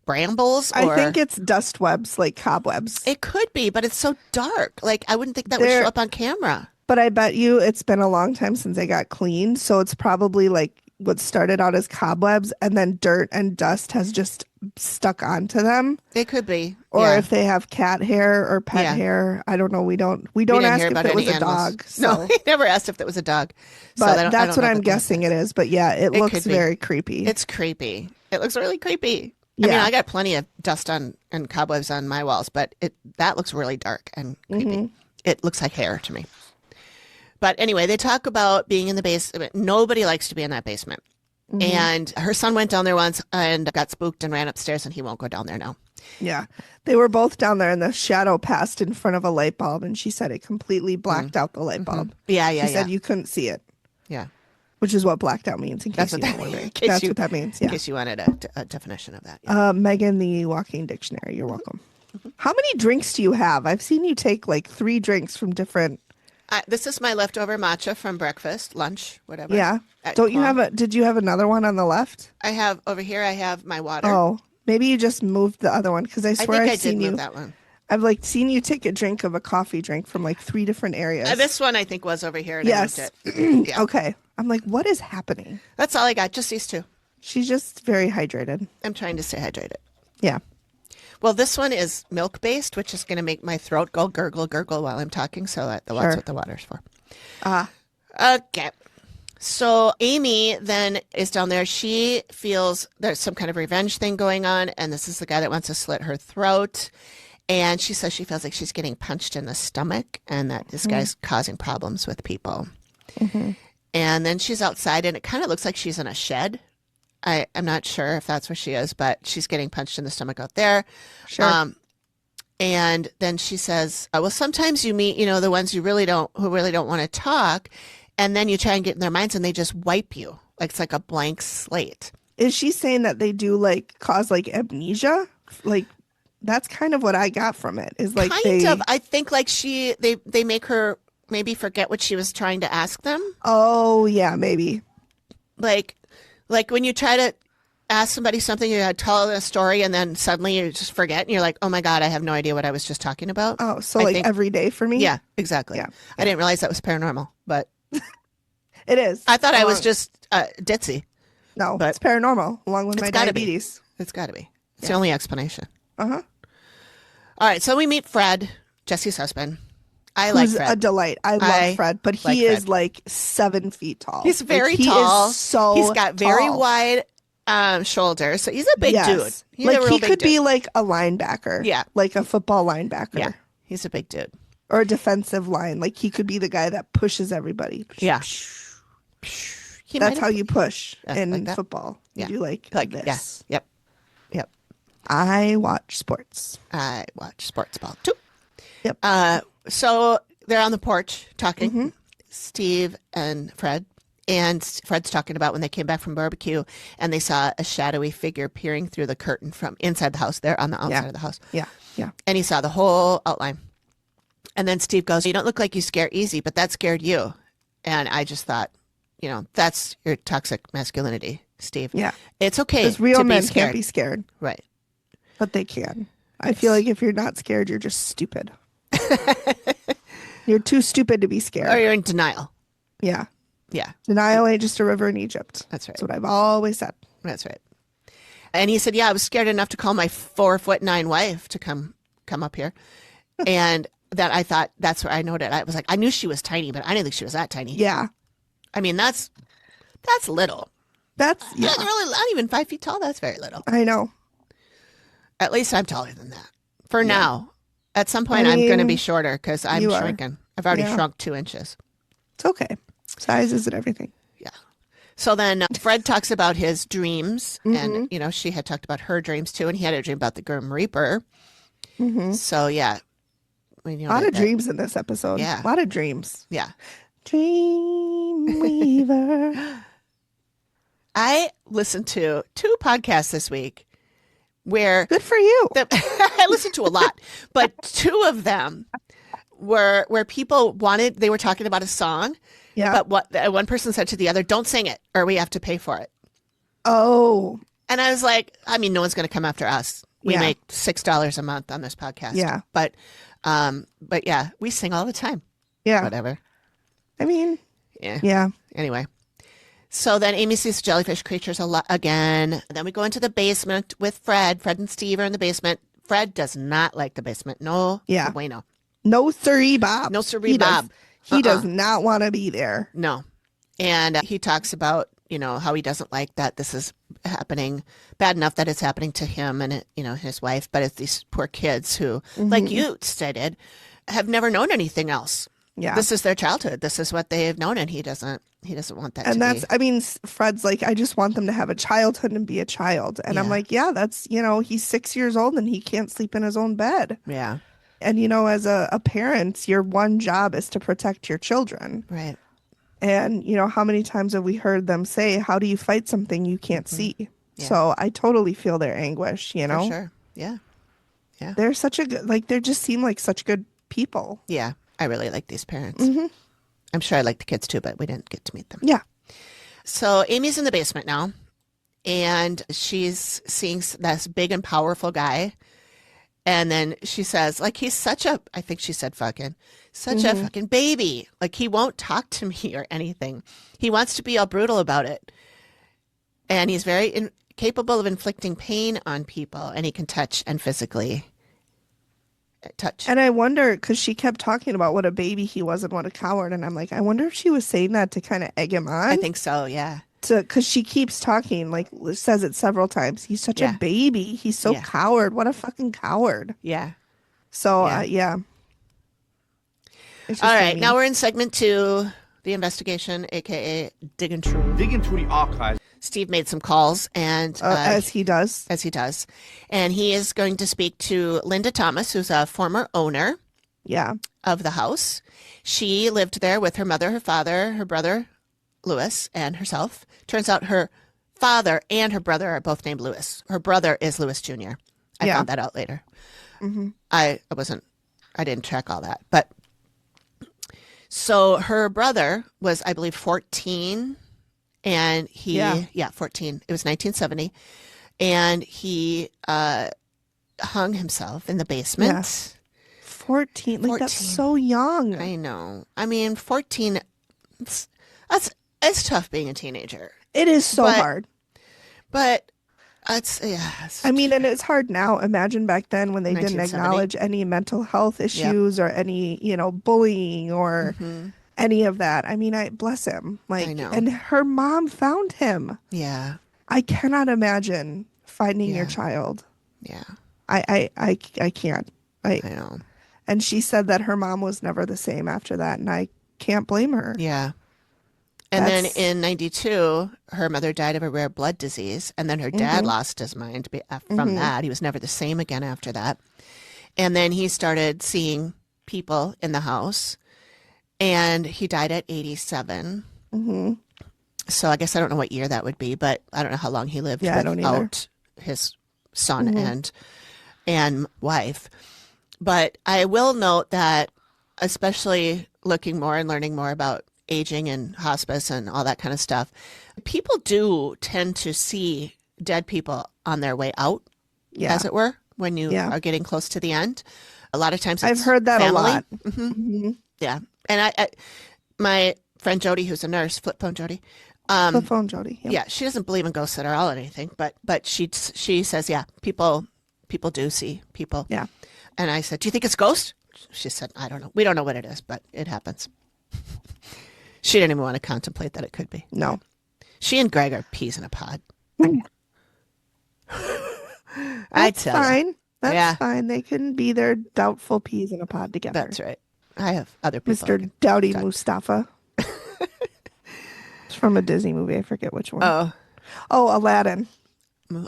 D: brambles or...
C: I think it's dust webs, like cobwebs.
D: It could be, but it's so dark. Like, I wouldn't think that would show up on camera.
C: But I bet you it's been a long time since they got cleaned. So it's probably like what started out as cobwebs and then dirt and dust has just stuck onto them.
D: It could be.
C: Or
D: yeah.
C: if they have cat hair or pet
D: Yeah.
C: hair. I don't know. We don't
D: didn't
C: ask
D: hear
C: if
D: about
C: it was
D: any
C: a
D: animals.
C: dog. So.
D: No, he never asked if it was a dog. So
C: But
D: I don't
C: that's what
D: know
C: I'm
D: that
C: guessing it is. But yeah, it looks
D: could be.
C: very creepy.
D: It's creepy. It looks really creepy. I mean,
C: Yeah.
D: I got plenty of dust on and cobwebs on my walls, but that looks really dark and creepy. It looks like hair to me. But anyway, they talk about being in the basement. Nobody likes to be in that basement. And her son went down there once and got spooked and ran upstairs, and he won't go down there now.
C: Yeah. They were both down there and the shadow passed in front of a light bulb and she said it completely blacked out the light bulb.
D: Yeah,
C: She said you couldn't see it,
D: Yeah.
C: which is what blacked out means in case
D: That's what
C: you
D: that
C: were wondering.
D: in case
C: That's
D: you-
C: what that means.
D: In
C: Yeah.
D: case you wanted a definition of that. Yeah.
C: Megan, the walking dictionary. You're welcome. How many drinks do you have? I've seen you take like 3 drinks from different.
D: This is my leftover matcha from breakfast, lunch, whatever.
C: Yeah.
D: at
C: Don't you
D: Kwong.
C: have did you have another one on the left?
D: I have over here, I have my water.
C: Oh, maybe you just moved the other one because I
D: I
C: swear
D: think
C: I've
D: I did
C: seen
D: move
C: you.
D: that one.
C: I've like seen you take a drink of a coffee drink from like 3 different areas.
D: This one I think was over here. And
C: Yes.
D: I moved it. Yeah.
C: Okay. I'm like, what is happening?
D: That's all I got. Just these 2.
C: She's just very hydrated.
D: I'm trying to stay hydrated.
C: Yeah.
D: Well, this one is milk based, which is going to make my throat go gurgle, gurgle while I'm talking. So that's
C: Sure.
D: what the water's for.
C: Ah.
D: Okay. So Amy then is down there. She feels there's some kind of revenge thing going on. And this is the guy that wants to slit her throat. And she says she feels like she's getting punched in the stomach and that this guy's causing problems with people. And then she's outside and it kind of looks like she's in a shed. I'm not sure if that's where she is, but she's getting punched in the stomach out there.
C: Sure.
D: And then she says, well, sometimes you meet, the ones who really don't want to talk. And then you try and get in their minds and they just wipe you. Like it's like a blank slate.
C: Is she saying that they do like cause like amnesia? Like that's kind of what I got from it. Is like
D: Kind of. I think like they make her maybe forget what she was trying to ask them.
C: Oh yeah, maybe.
D: Like when you try to ask somebody something, you tell a story and then suddenly you just forget and you're like, oh my God, I have no idea what I was just talking about.
C: Oh, so
D: I
C: like
D: think-
C: every day for me?
D: Yeah, exactly.
C: Yeah.
D: I didn't realize that was paranormal, but
C: It is.
D: I thought I was
C: Along-
D: just ditzy.
C: No,
D: but-
C: it's paranormal along with
D: It's
C: my
D: gotta be.
C: diabetes.
D: It's got to be. It's the only explanation.
C: Uh-huh.
D: All right, so we meet Fred, Jesse's husband. I like
C: Who's
D: Fred.
C: a delight. I love
D: I
C: Fred, but he
D: like
C: is
D: Fred.
C: like 7 feet tall.
D: He's very
C: Like,
D: tall.
C: He is so
D: He's got very
C: tall.
D: wide shoulders, so he's a big dude. He's
C: like
D: a real
C: he
D: big
C: could
D: dude.
C: be like a linebacker.
D: Yeah.
C: Like a football linebacker.
D: Yeah, he's a big dude.
C: Or a defensive line. Like he could be the guy that pushes everybody.
D: Yeah. He might
C: That's how
D: have-
C: you push
D: Yeah,
C: in
D: like that.
C: football.
D: Yeah.
C: You do like this.
D: Yeah. Yep.
C: I watch sports.
D: I watch Sportsball too.
C: Yep.
D: So they're on the porch talking,
C: Mm-hmm.
D: Steve and Fred. And Fred's talking about when they came back from barbecue and they saw a shadowy figure peering through the curtain from inside the house. They're on the outside
C: Yeah.
D: of the house.
C: Yeah. Yeah.
D: And he saw the whole outline. And then Steve goes, you don't look like you scare easy, but that scared you. And I just thought, that's your toxic masculinity, Steve.
C: Yeah.
D: It's okay
C: Because real
D: to
C: men
D: be scared.
C: can't be scared,
D: Right.
C: but they can. I feel like if you're not scared, you're just stupid. You're too stupid to be scared.
D: Or you're in denial.
C: Yeah.
D: Yeah,
C: Denial ain't just a river in Egypt.
D: that's right.
C: That's what I've always said.
D: That's right. And he said, yeah, I was scared enough to call my 4'9" wife to come up here. And that I thought, that's where I noted. I was like, I knew she was tiny, but I didn't think she was that tiny.
C: Yeah.
D: I mean, that's little.
C: That's, yeah.
D: That's really not even 5 feet tall. That's very little.
C: I know.
D: At least I'm taller than that. For now. At some point,
C: I
D: I'm going to be
C: mean,
D: shorter because I'm
C: you are.
D: shrinking. I've already
C: Yeah.
D: shrunk 2 inches.
C: It's okay. Size isn't everything.
D: Yeah. So then Fred talks about his dreams.
C: Mm-hmm.
D: And, she had talked about her dreams too. And he had a dream about the Grim Reaper.
C: Mm-hmm.
D: So, yeah.
C: A lot of dreams in this episode.
D: Yeah.
C: A lot of dreams.
D: Yeah.
C: Dreamweaver.
D: I listened to 2 podcasts this week where
C: Good for you.
D: I listened to a lot, but 2 of them were where people they were talking about a song.
C: Yeah.
D: But what one person said to the other, don't sing it or we have to pay for it.
C: Oh.
D: And I was like, I mean, no one's going to come after us. We
C: Yeah.
D: make $6 a month on this podcast.
C: Yeah.
D: But yeah, we sing all the time.
C: Yeah.
D: Whatever.
C: I mean,
D: Yeah.
C: yeah.
D: Anyway. So then Amy sees jellyfish creatures again. Then we go into the basement with Fred. Fred and Steve are in the basement. Fred does not like the basement. No.
C: Yeah.
D: Bueno.
C: No siree, Bob.
D: No siree, Bob.
C: He does not want to be there.
D: No. And he talks about, how he doesn't like that this is happening, bad enough that it's happening to him and, his wife. But it's these poor kids who, like you stated, have never known anything else.
C: Yeah.
D: This is their childhood. This is what they've known. And he doesn't want that
C: And
D: to
C: be. Fred's like, I just want them to have a childhood and be a child. And I'm
D: Yeah.
C: like, yeah, that's, he's 6 years old and he can't sleep in his own bed.
D: Yeah.
C: And, as a parent, your one job is to protect your children.
D: Right.
C: And, how many times have we heard them say, how do you fight something you can't see?
D: Yeah.
C: So I totally feel their anguish,
D: For sure. Yeah.
C: They're such a good, they just seem like such good people.
D: Yeah. I really like these parents. I'm sure I like the kids too, but we didn't get to meet them.
C: Yeah.
D: So Amy's in the basement now, and she's seeing this big and powerful guy. And then she says, he's such a, I think she said fucking, such a fucking baby. He won't talk to me or anything. He wants to be all brutal about it. And he's very capable of inflicting pain on people, and he can touch and physically touch.
C: And I wonder, because she kept talking about what a baby he was and what a coward. And I'm like, I wonder if she was saying that to kind of egg him on.
D: I think so, yeah.
C: Because she keeps talking, says it several times. He's such a baby. He's so coward. What a fucking coward.
D: Yeah.
C: So,
D: Yeah.
C: It's just
D: All right,
C: funny.
D: now we're in segment 2, the investigation, a.k.a. Diggin Tru.
A: Digging through the archives.
D: Steve made some calls, and
C: as he does.
D: as he does, and he is going to speak to Linda Thomas, who's a former owner
C: Yeah.
D: of the house. She lived there with her mother, her father, her brother, Louis, and herself. Turns out her father and her brother are both named Louis. Her brother is Louis Jr. I
C: Yeah.
D: found that out later. I didn't track all that. But so her brother was, I believe, 14, and he, 14. It was 1970. And he hung himself in the basement.
C: 14. Like, that's
D: 14.
C: so young.
D: I know. I mean, 14, it's tough being a teenager.
C: It is so
D: But-
C: hard.
D: But it's.
C: I mean, and it's hard now. Imagine back then when they didn't
D: 1970.
C: acknowledge any mental health issues or any, bullying or any of that. I mean, bless him.
D: I know.
C: And her mom found him.
D: Yeah.
C: I cannot imagine finding your
D: Yeah.
C: child.
D: Yeah.
C: I can't.
D: I know.
C: And she said that her mom was never the same after that, and I can't blame her.
D: Yeah. And then
C: That's-
D: in 92, her mother died of a rare blood disease. And then her dad lost his mind from that. He was never the same again after that. And then he started seeing people in the house. And he died at 87. So I guess I don't know what year that would be, but I don't know how long he lived
C: Yeah, I don't either.
D: without his son and wife. But I will note that, especially looking more and learning more about aging and hospice and all that kind of stuff, people do tend to see dead people on their way out,
C: Yeah.
D: as it were, when you
C: Yeah.
D: are getting close to the end. A lot of times
C: I've
D: it's
C: heard that
D: family.
C: a lot.
D: Yeah. And I my friend Jody, who's a nurse, flip phone Jody,
C: The phone, Jody. Yep.
D: yeah, she doesn't believe in ghosts at all or anything, but she says, yeah, people do see people.
C: Yeah.
D: And I said, do you think it's ghost? She said, I don't know. We don't know what it is, but it happens. She didn't even want to contemplate that it could be.
C: No.
D: She and Greg are peas in a pod. I
C: That's
D: tell you.
C: fine. That's
D: Yeah.
C: fine. They can be their doubtful peas in a pod together.
D: That's right. I have other people.
C: Mr. Dowdy Mustafa. It's from a Disney movie. I forget which one.
D: Oh,
C: Aladdin.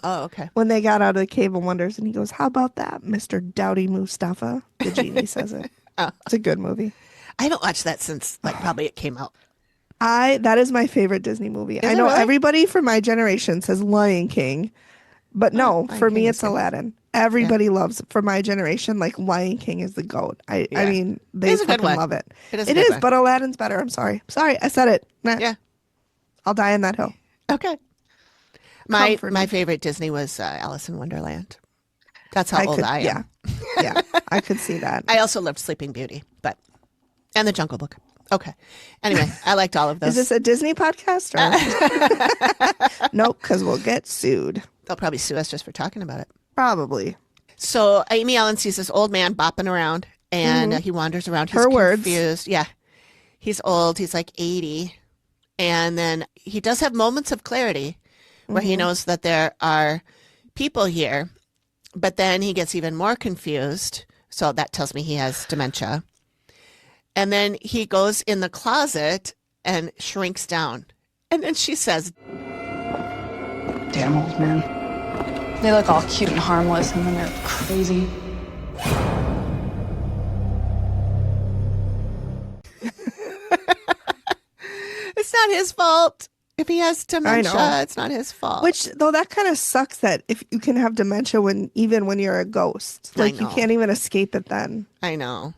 D: okay.
C: When they got out of the Cave of Wonders and he goes, how about that, Mr. Dowdy Mustafa? The genie says it. It's a good movie.
D: I haven't watched that since like probably it came out.
C: That is my favorite Disney movie. I
D: it
C: know
D: really?
C: everybody from my generation says Lion King, but no,
D: Lion
C: for
D: King
C: me
D: is
C: it's
D: good.
C: Aladdin. Everybody loves for my generation, like Lion King is the GOAT. I
D: Yeah.
C: mean, they
D: It's a good
C: fucking
D: one.
C: love it.
D: It is a
C: It
D: good
C: is,
D: one.
C: but Aladdin's better. I'm sorry. Sorry, I said it. Nah,
D: Yeah.
C: I'll die on that hill.
D: Okay. My
C: Comfort me.
D: favorite Disney was Alice in Wonderland. That's how
C: I
D: old
C: could,
D: I am.
C: yeah, I could see that.
D: I also loved Sleeping Beauty, and The Jungle Book. Okay. Anyway, I liked all of those.
C: Is this a Disney podcast? Or... Nope, because we'll get sued.
D: They'll probably sue us just for talking about it.
C: Probably.
D: So Amy Ellen sees this old man bopping around, and he wanders around. He's
C: Her words.
D: confused. Yeah. He's old. He's like 80. And then he does have moments of clarity where he knows that there are people here, but then he gets even more confused. So that tells me he has dementia. And then he goes in the closet and shrinks down. And then she says,
A: Damn old man.
B: They look all cute and harmless, and then they're crazy.
D: it's not his fault. If he has dementia,
C: know.
D: it's not his fault.
C: Which though that kind of sucks that if you can have dementia even when you're a ghost, like you
D: know.
C: can't even escape it then.
D: I know.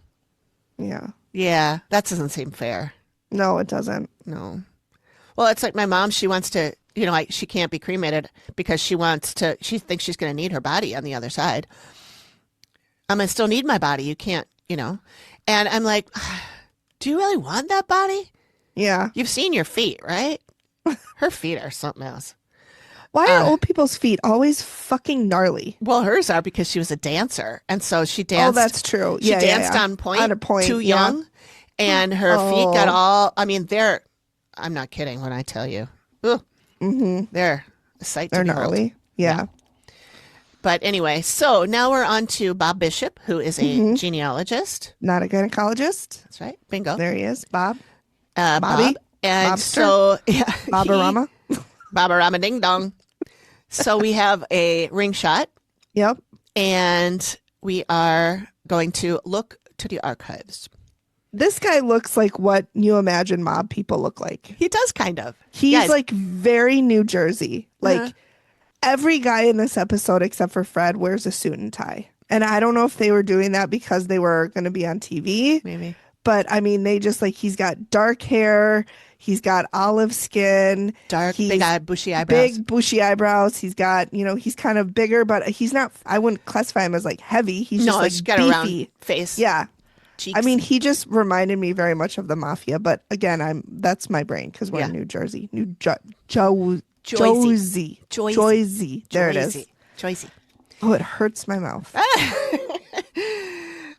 C: Yeah.
D: Yeah, that doesn't seem fair.
C: No, it doesn't.
D: No. Well, it's like my mom, she wants to, she can't be cremated because she thinks she's going to need her body on the other side. I'm going to still need my body. You can't, And I'm like, do you really want that body?
C: Yeah.
D: You've seen your feet, right? Her feet are something else.
C: Why are old people's feet always fucking gnarly?
D: Well, hers are because she was a dancer. And so she danced.
C: Oh, that's true.
D: She
C: Yeah,
D: danced
C: yeah.
D: on point,
C: On a point,
D: too
C: yeah.
D: young. And her feet got
C: Oh.
D: all, I'm not kidding when I tell you. Ugh. They're a sight to
C: They're
D: behold.
C: gnarly. Yeah.
D: But anyway, so now we're on to Bob Bishop, who is a genealogist.
C: Not a gynecologist.
D: That's right. Bingo.
C: There he is. Bob.
D: Bobby.
C: Bobby.
D: And
C: Bobster.
D: so, yeah.
C: Bobarama.
D: Bobarama ding dong. So we have a ring shot,
C: Yep.
D: and we are going to look to the archives.
C: This guy looks like what you imagine mob people look like.
D: He does kind of.
C: He's
D: Yeah,
C: like very New Jersey. Like
D: Uh-huh.
C: every guy in this episode except for Fred wears a suit and tie. And I don't know if they were doing that because they were going to be on TV.
D: maybe.
C: But I mean, they just like, he's got dark hair. He's got olive skin.
D: Dark,
C: He's
D: big eyed, bushy eyebrows.
C: Big bushy eyebrows. He's got, he's kind of bigger, but he's not, I wouldn't classify him as like heavy. He's just like
D: he's got a
C: beefy.
D: round face.
C: Yeah.
D: Cheeks.
C: I mean, he just reminded me very much of the mafia, but again, that's my brain because we're in New Jersey. Josie. There it is.
D: Joycey.
C: Oh, it hurts my mouth.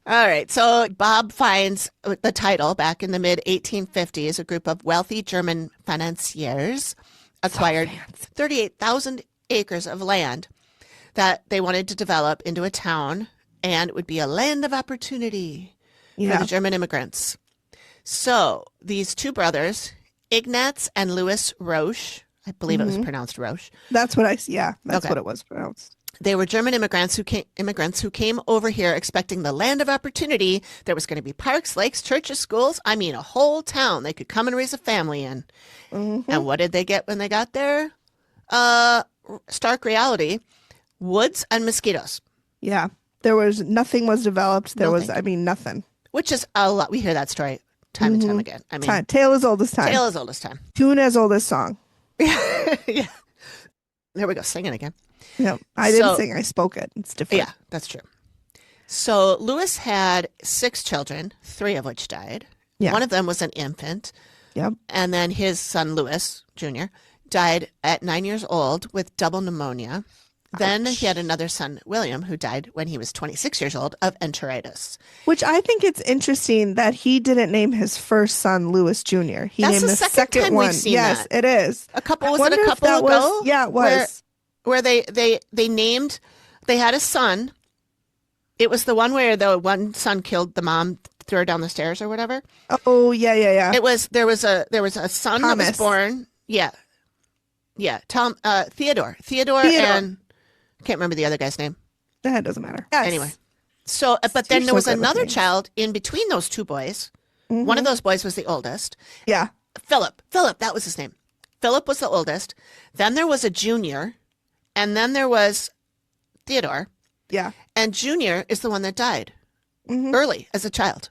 D: All right. So Bob finds the title back in the mid 1850s. A group of wealthy German financiers acquired 38,000 acres of land that they wanted to develop into a town, and it would be a land of opportunity for the German immigrants. So these two brothers, Ignaz and Louis Roche, I believe it was pronounced Roche.
C: That's what that's
D: Okay.
C: what it was pronounced.
D: They were German immigrants who came over here expecting the land of opportunity. There was going to be parks, lakes, churches, schools. I mean, a whole town they could come and raise a family in. And what did they get when they got there? Stark reality: woods and mosquitoes.
C: Yeah. Nothing was developed. Nothing.
D: Which is a lot. We hear that story time and time again. I mean,
C: Tale as old as time.
D: tale as old as time.
C: Tune as old as song.
D: Yeah. There we go, singing again.
C: Yeah. I didn't sing. I spoke it. It's different.
D: Yeah, that's true. So Lewis had 6 children, 3 of which died.
C: Yeah.
D: One of them was an infant.
C: Yep.
D: And then his son, Lewis Jr., died at 9 years old with double pneumonia. Then he had another son, William, who died when he was 26 years old of enteritis.
C: Which I think it's interesting that he didn't name his first son Louis Jr. He
D: That's
C: named
D: the second time
C: one.
D: we've seen
C: Yes,
D: that.
C: it is.
D: Was it a
C: wonder if
D: couple
C: that
D: ago?
C: Yeah, it was.
D: Where they named, they had a son. It was the one where the one son killed the mom, threw her down the stairs or whatever.
C: Oh, yeah.
D: There was a son that
C: Thomas.
D: was born. Yeah. Yeah. Theodore, and I can't remember the other guy's name.
C: That doesn't matter. Yes.
D: Anyway. So, but then
C: You're
D: there
C: so
D: was
C: good with
D: another
C: names.
D: child in between those two boys. One of those boys was the oldest.
C: Yeah.
D: Philip, that was his name. Philip was the oldest. Then there was a junior, and then there was Theodore.
C: Yeah.
D: And Junior is the one that died early as a child.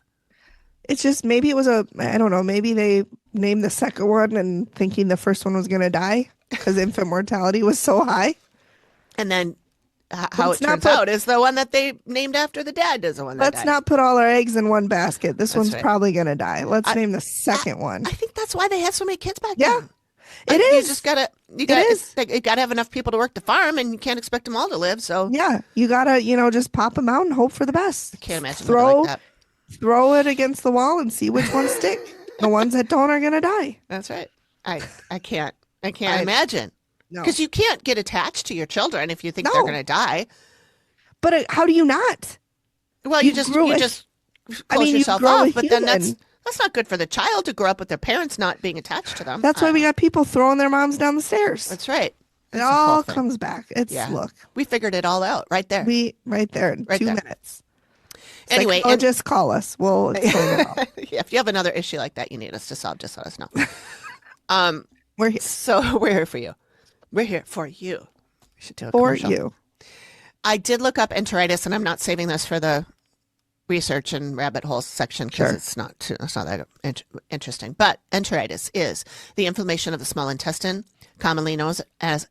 C: It's just maybe it was I don't know, maybe they named the second one and thinking the first one was going to die because infant mortality was so high.
D: And then how
C: Let's
D: it
C: not
D: turns
C: put-
D: out is the one that they named after the dad is the one that
C: Let's
D: died.
C: not put all our eggs in one basket. This one's
D: right.
C: probably going to die. Let's name the second one.
D: I think that's why they had so many kids back
C: Yeah.
D: then.
C: It
D: You
C: is.
D: just gotta, you
C: is.
D: gotta have enough people to work the farm, and you can't expect them all to live. So
C: Yeah. You got to, just pop them out and hope for the best.
D: can't imagine
C: Throw
D: living like that.
C: throw it against the wall and see which ones stick. The ones that don't are going to die.
D: That's right. I can't imagine
C: No.
D: because you can't get attached to your children if you think they're
C: No.
D: going to die.
C: But how do you not?
D: Well,
C: You
D: you just
C: grew
D: you
C: a-
D: just
C: I
D: close
C: mean, you
D: yourself
C: grow a
D: off. But then
C: human.
D: that's not good for the child to grow up with their parents not being attached to them.
C: That's why we got people throwing their moms down the stairs.
D: That's right.
C: It
D: It's a whole
C: all
D: thing.
C: comes back. It's
D: Yeah.
C: look.
D: We figured it all out right there.
C: We right there in
D: Right
C: 2
D: there.
C: minutes.
D: Anyway, and-
C: just call us. We'll explain it all.
D: Yeah, if you have another issue like that you need us to solve, just let us know.
C: We're here
D: So we're here for you. We're here for you. We should do a
C: for
D: commercial.
C: you.
D: I did look up enteritis, and I'm not saving this for the research and rabbit hole section because
C: Sure.
D: it's not that interesting. But enteritis is the inflammation of the small intestine, commonly known as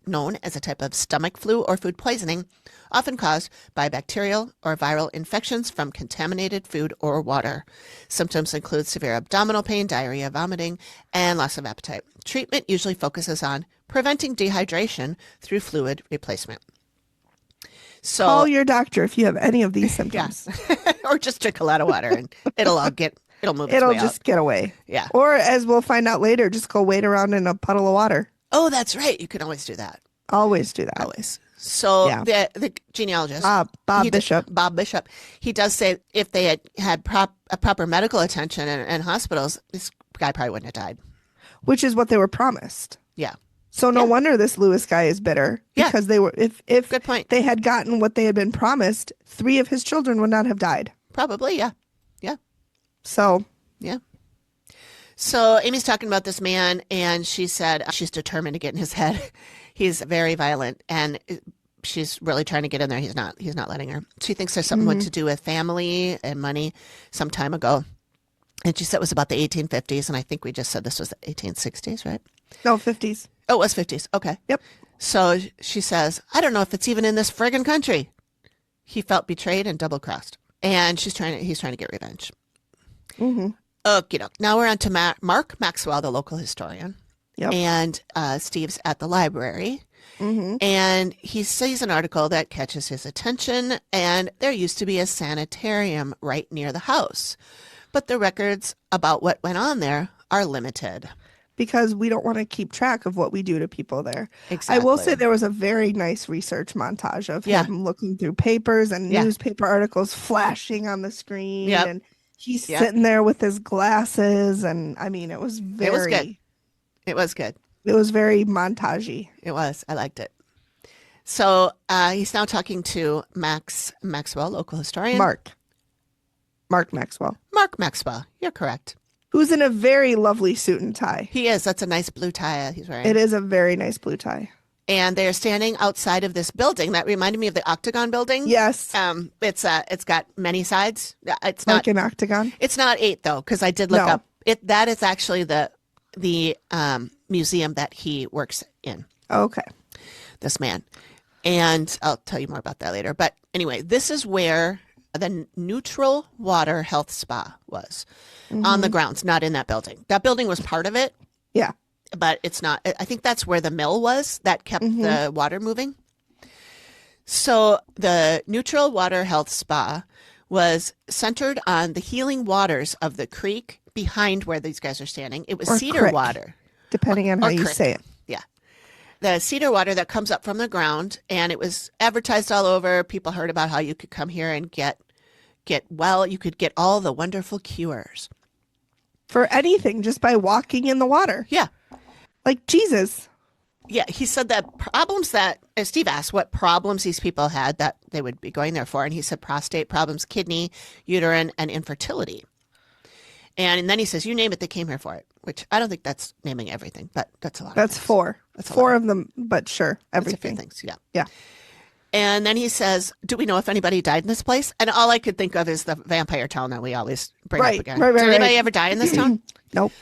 D: a type of stomach flu or food poisoning, often caused by bacterial or viral infections from contaminated food or water. Symptoms include severe abdominal pain, diarrhea, vomiting, and loss of appetite. Treatment usually focuses on preventing dehydration through fluid replacement. So,
C: Call your doctor if you have any of these symptoms.
D: or just drink a lot of water and it'll move its
C: It'll
D: way
C: just
D: out.
C: get away.
D: Yeah.
C: Or as we'll find out later, just go wait around in a puddle of water.
D: Oh, that's right. You can always do that.
C: Always do that.
D: Always. So
C: Yeah.
D: the genealogist,
C: Bob Bishop.
D: Bob Bishop, he does say if they had proper medical attention and hospitals, this guy probably wouldn't have died.
C: Which is what they were promised.
D: Yeah.
C: So no wonder this Lewis guy is bitter.
D: Yeah.
C: Because they were if
D: Good point.
C: they had gotten what they had been promised, 3 of his children would not have died.
D: Probably, yeah. Yeah.
C: So
D: Yeah. So Amy's talking about this man, and she said she's determined to get in his head. He's very violent, and she's really trying to get in there. He's not letting her. She thinks there's something to do with family and money some time ago. And she said it was about the 1850s, and I think we just said this was the 1860s, right?
C: no 50s.
D: Oh, it was 50s. Okay.
C: Yep.
D: So she says, I don't know if it's even in this friggin' country. He felt betrayed and double-crossed. And he's trying to get revenge.
C: Mm-hmm.
D: Okie doke. Now we're on to Mark Maxwell, the local historian.
C: Yep.
D: And Steve's at the library.
C: Mm-hmm.
D: And he sees an article that catches his attention. And there used to be a sanitarium right near the house. But the records about what went on there are limited.
C: Because we don't want to keep track of what we do to people there.
D: Exactly.
C: I will say there was a very nice research montage of
D: Yeah.
C: him looking through papers and
D: Yeah.
C: newspaper articles flashing on the screen.
D: Yep.
C: And he's
D: Yep.
C: sitting there with his glasses. And I mean, it was very,
D: It was good. It was good.
C: It was very montagey.
D: It was. I liked it. So he's now talking to Maxwell, local historian.
C: Mark Maxwell,
D: Mark Maxwell. You're correct.
C: who's in a very lovely suit and tie.
D: He is. That's a nice blue tie he's wearing.
C: It is a very nice blue tie.
D: And they're standing outside of this building that reminded me of the Octagon building.
C: Yes.
D: It's got many sides. It's
C: Like
D: not.
C: an octagon.
D: It's not 8 though, because I did look
C: No.
D: up. That is actually the museum that he works in.
C: Okay.
D: This man, and I'll tell you more about that later. But anyway, this is where the Neutral Water Health Spa was on the grounds, not in that building. That building was part of it,
C: Yeah.
D: but it's not. I think that's where the mill was that kept the water moving. So the Neutral Water Health Spa was centered on the healing waters of the creek behind where these guys are standing. It was
C: Or
D: cedar
C: crick.
D: water.
C: Depending on how
D: Or
C: you
D: crick.
C: say it.
D: Yeah. The cedar water that comes up from the ground, and it was advertised all over. People heard about how you could come here and get well. You could get all the wonderful cures.
C: For anything, just by walking in the water.
D: Yeah.
C: Like Jesus.
D: Yeah, he said that problems that Steve asked what problems these people had that they would be going there for, and he said prostate problems, kidney, uterine, and infertility. And then he says, "You name it, they came here for it." Which I don't think that's naming everything, but that's a lot.
C: That's
D: of things.
C: four.
D: That's a
C: four
D: lot.
C: of them, but sure, everything.
D: That's a few things, yeah.
C: Yeah.
D: And then he says, "Do we know if anybody died in this place?" And all I could think of is the vampire town that we always bring up again. Did anybody ever die in this town?
C: Nope.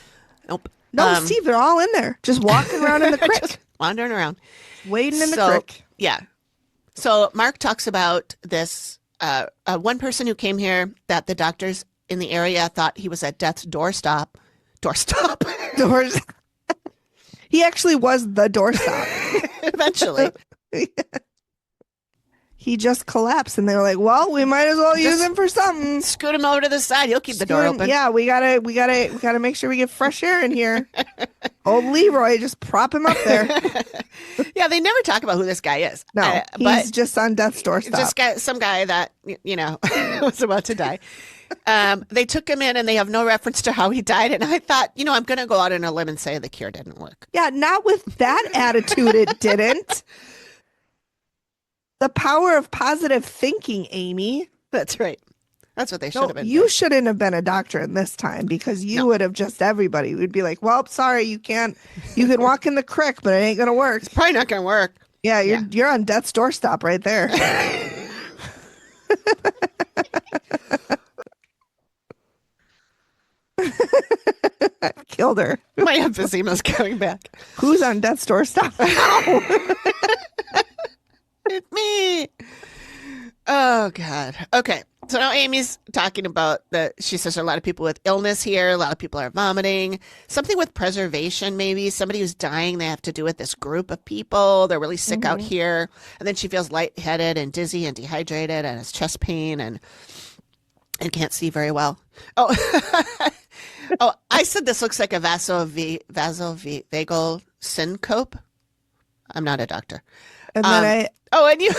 D: Nope.
C: No, Steve, they're all in there, just walking around in the creek,
D: Just wandering around.
C: wading in the creek.
D: Yeah. So Mark talks about this one person who came here that the doctors in the area thought he was at death's doorstop.
C: Doors. He actually was the doorstop.
D: Eventually.
C: He just collapsed, and they were like, "Well, we might as well use him for something."
D: Scoot him over to the side. He'll keep the door open.
C: Yeah, we gotta make sure we get fresh air in here. Old Leroy, just prop him up there.
D: Yeah, they never talk about who this guy is.
C: No,
D: but
C: he's just on death's doorstop.
D: just some guy that was about to die. They took him in, and they have no reference to how he died. And I thought, I'm going to go out on a limb and say the cure didn't work.
C: Yeah, not with that attitude. It didn't. The power of positive thinking, Amy.
D: That's right. That's what they should have been.
C: You shouldn't have been a doctor in this time, because you would have just everybody would be like, "Well, sorry, you can't. You can walk in the creek, but it ain't gonna work."
D: It's probably not going to work.
C: Yeah, you're on death's doorstop right there. I've killed her.
D: My emphysema's coming back.
C: Who's on death's doorstop now?
D: It's me. Oh, God. Okay. So now Amy's talking about that. She says there are a lot of people with illness here. A lot of people are vomiting. Something with preservation, maybe. Somebody who's dying, they have to do with this group of people. They're really sick out here. And then she feels lightheaded and dizzy and dehydrated and has chest pain and can't see very well. Oh, oh, I said this looks like a vasovagal syncope. I'm not a doctor.
C: And then
D: and you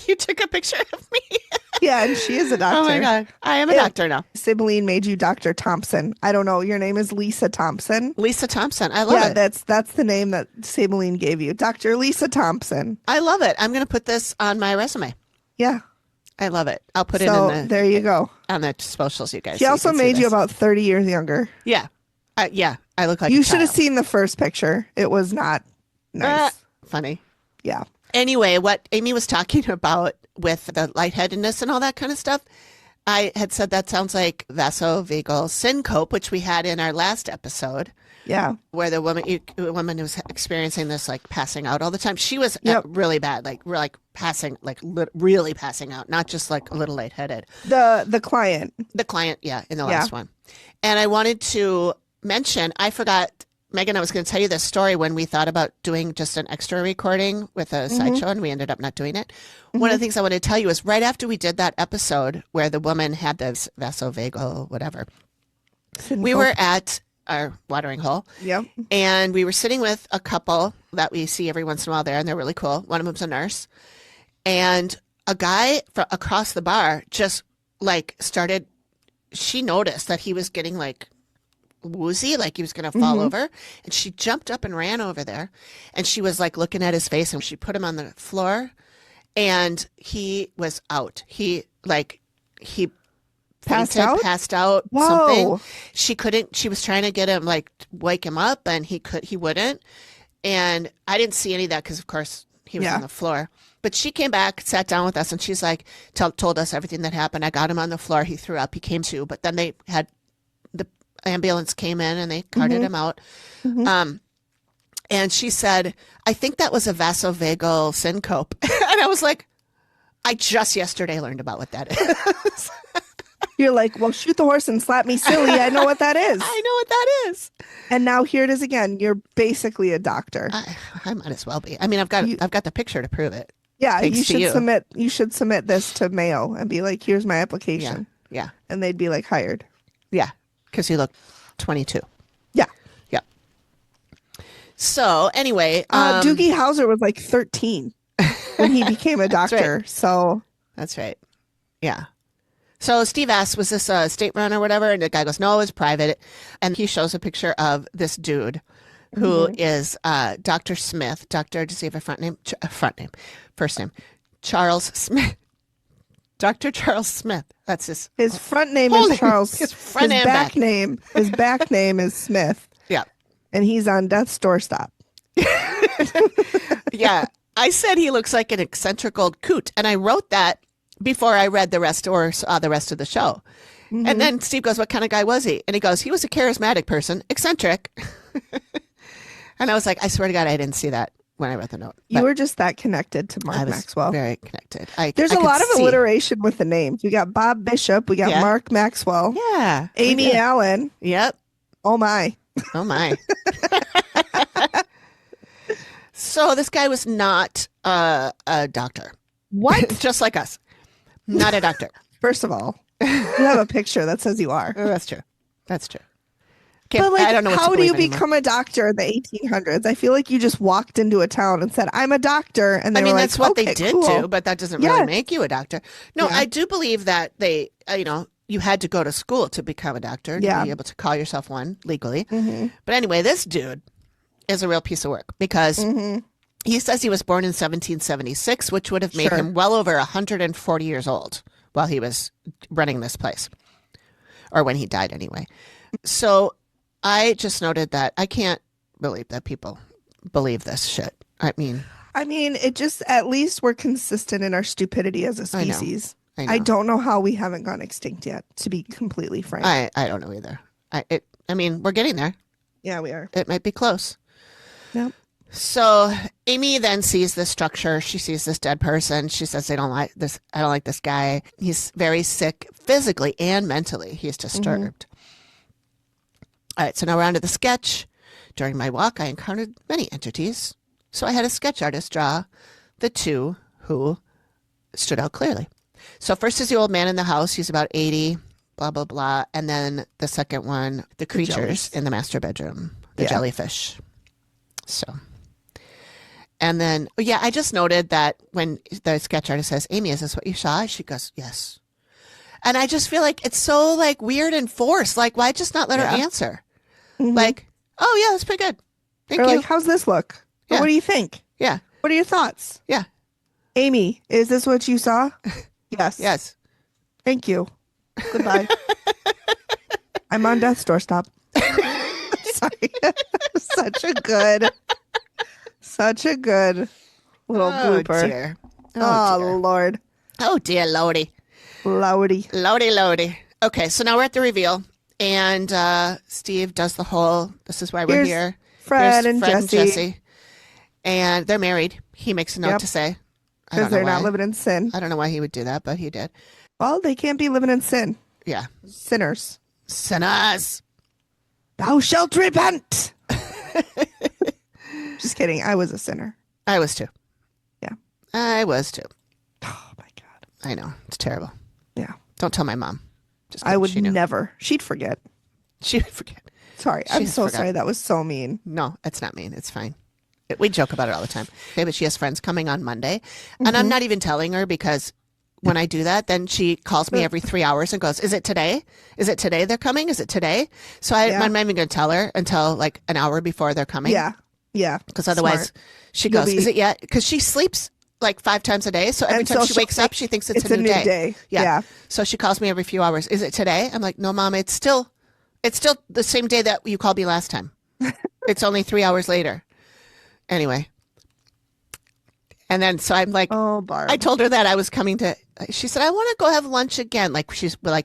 D: you took a picture of me.
C: yeah, and she is a doctor.
D: Oh my God, I am a doctor now.
C: Sibylline made you Dr. Thompson. I don't know. Your name is Lisa Thompson.
D: Lisa Thompson. I love it.
C: That's the name that Sibylline gave you, Dr. Lisa Thompson.
D: I love it. I'm going to put this on my resume.
C: Yeah.
D: I love it. I'll put
C: So
D: it in
C: there you go.
D: on the socials, you guys.
C: She
D: so
C: also
D: can see
C: made you
D: this.
C: about 30 years younger.
D: Yeah. Yeah. I look like
C: You
D: a
C: should have
D: child.
C: seen the first picture. It was not nice.
D: Funny.
C: Yeah.
D: Anyway, what Amy was talking about with the lightheadedness and all that kind of stuff, I had said that sounds like vasovagal syncope, which we had in our last episode,
C: Yeah.
D: where the woman was experiencing this, like passing out all the time. She was really bad, like passing, really passing out, not just like a little lightheaded.
C: The client.
D: The client, in the last one. And I wanted to mention, I forgot, Megan, I was going to tell you this story when we thought about doing just an extra recording with a sideshow, and we ended up not doing it. One of the things I wanted to tell you is right after we did that episode where the woman had this vasovagal, whatever, we were at our watering hole.
C: Yep.
D: And we were sitting with a couple that we see every once in a while there, and they're really cool. One of them's a nurse. And a guy across the bar just she noticed that he was getting woozy, like he was going to fall over. And she jumped up and ran over there. And she was looking at his face, and she put him on the floor, and he was out. He
C: Passed
D: fainted,
C: out?
D: passed out,
C: Whoa.
D: something. She was trying to get him, wake him up, and he wouldn't. And I didn't see any of that because, of course, he was on the floor. But she came back, sat down with us, and she's told us everything that happened. I got him on the floor. He threw up. He came to, but then the ambulance came in and they carted him out. And she said, "I think that was a vasovagal syncope." And I was like, I just yesterday learned about what that is.
C: You're like, "Well, shoot the horse and slap me silly. I know what that is."
D: I know what that is.
C: And now here it is again. You're basically a doctor.
D: I might as well be. I mean, I've got the picture to prove it.
C: Yeah,
D: Thanks
C: you
D: to
C: should
D: you.
C: submit this to Mayo and be like, "Here's my application."
D: Yeah.
C: And they'd be like, "Hired."
D: Yeah. Because you look 22.
C: Yeah.
D: Yeah. So anyway,
C: Doogie Howser was 13 when he became a doctor.
D: right.
C: So
D: that's right. Yeah. So Steve asks, "Was this a state run or whatever?" And the guy goes, "No, it was private." And he shows a picture of this dude who is Dr. Smith. Doctor, does he have a first name? Charles Smith. Dr. Charles Smith. That's
C: His front name
D: Holy-
C: is Charles.
D: his front and back.
C: His back name is Smith.
D: Yeah.
C: And he's on death's doorstep.
D: Yeah. I said he looks like an eccentric old coot. And I wrote that before I read the rest or saw the rest of the show. And then Steve goes, what kind of guy was he? And he goes, he was a charismatic person, eccentric. And I was like, I swear to God, I didn't see that when I read the note.
C: You
D: But
C: were just that connected to Mark
D: I was
C: Maxwell.
D: very connected.
C: There's
D: I
C: a
D: could
C: lot of
D: see.
C: alliteration with the names. We got Bob Bishop. We got
D: Yeah.
C: Mark Maxwell.
D: Yeah.
C: Amy
D: Yeah.
C: Allen.
D: Yep.
C: Oh, my.
D: Oh, my. So this guy was not a doctor.
C: What?
D: Just like us. Not a doctor.
C: First of all, you have a picture that says you are.
D: Oh, that's true. That's true. Can't,
C: But like,
D: I don't know what to
C: how do you
D: believe anymore.
C: become a doctor in the 1800s? I feel like you just walked into a town and said, "I'm a doctor," and they
D: I mean,
C: were
D: that's
C: like,
D: what
C: "Okay,
D: they did
C: cool."
D: too, but that doesn't
C: Yes.
D: really make you a doctor. No,
C: Yeah.
D: I do believe that they, you had to go to school to become a doctor to
C: Yeah.
D: be able to call yourself one legally.
C: Mhm.
D: But anyway, this dude is a real piece of work because
C: Mhm.
D: he says he was born in 1776, which would have made
C: Sure.
D: him well over 140 years old while he was running this place, or when he died anyway. So I just noted that I can't believe that people believe this shit. I mean,
C: it just, at least we're consistent in our stupidity as a
D: I know.
C: species.
D: I know.
C: I don't know how we haven't gone extinct yet, to be completely frank.
D: I don't know either. I mean, we're getting there.
C: Yeah, we are.
D: It might be close.
C: Yep.
D: So Amy then sees this structure. She sees this dead person. She says, I don't like this guy. He's very sick physically and mentally. He's disturbed. All right. So now we're on to the sketch. During my walk, I encountered many entities. So I had a sketch artist draw the two who stood out clearly. So first is the old man in the house. He's about 80, blah, blah, blah. And then the second one, the creatures
C: jellies.
D: in the master bedroom, the
C: Yeah.
D: jellyfish. So, and then, I just noted that when the sketch artist says, Amy, is this what you saw? She goes, yes. And I just feel like it's so like weird and forced. Like, why just not let her
C: Yeah.
D: answer?
C: Mhm.
D: Like, oh yeah, that's pretty good. Thank
C: Or
D: you.
C: like, how's this look? Or
D: Yeah.
C: what do you think?
D: Yeah.
C: What are your thoughts?
D: Yeah.
C: Amy, is this what you saw? Yes.
D: Yes.
C: Thank you. Goodbye. I'm on death's doorstep. Sorry. Such a good little blooper.
D: Dear.
C: Oh,
D: dear.
C: Lord.
D: Oh dear, Lordy.
C: Lordy.
D: Lordy. Okay, so now we're at the reveal. And Steve does the whole, this is why we're
C: Here's
D: here.
C: Fred
D: Here's
C: and Jesse.
D: And they're married. He makes a note
C: Yep.
D: to say. I
C: Because
D: don't know
C: they're not
D: why.
C: living in sin.
D: I don't know why he would do that, but he did.
C: Well, they can't be living in sin.
D: Yeah.
C: Sinners.
D: Sinners.
C: Thou shalt repent. Just kidding. I was a sinner.
D: I was too.
C: Yeah.
D: I was too.
C: Oh, my God.
D: I know. It's terrible.
C: Yeah.
D: Don't tell my mom. Just
C: I
D: kidding.
C: would
D: She knew.
C: never. She'd forget.
D: She would forget.
C: Sorry. I'm
D: She's
C: so
D: forgot.
C: sorry. That was so mean.
D: No, it's not mean. It's fine. We joke about it all the time. Okay, but she has friends coming on Monday. And I'm not even telling her because when I do that, then she calls me every 3 hours and goes, is it today? Is it today they're coming? Is it today? So
C: Yeah.
D: I'm not even going to tell her until like an hour before they're coming.
C: Yeah. Yeah.
D: Because otherwise
C: Smart.
D: she
C: You'll
D: goes,
C: be-
D: is it yet? Because she sleeps like 5 times a day. So every
C: And
D: time
C: so
D: she
C: she'll
D: wakes up,
C: think
D: she thinks it's,
C: it's
D: a new day.
C: Yeah.
D: Yeah. So she calls me every few hours. Is it today? I'm like, no, Mom, it's still the same day that you called me last time. It's only 3 hours later. Anyway. And then, so I'm like,
C: Oh, Barb.
D: I told her that I was coming to, she said, I want to go have lunch again. Like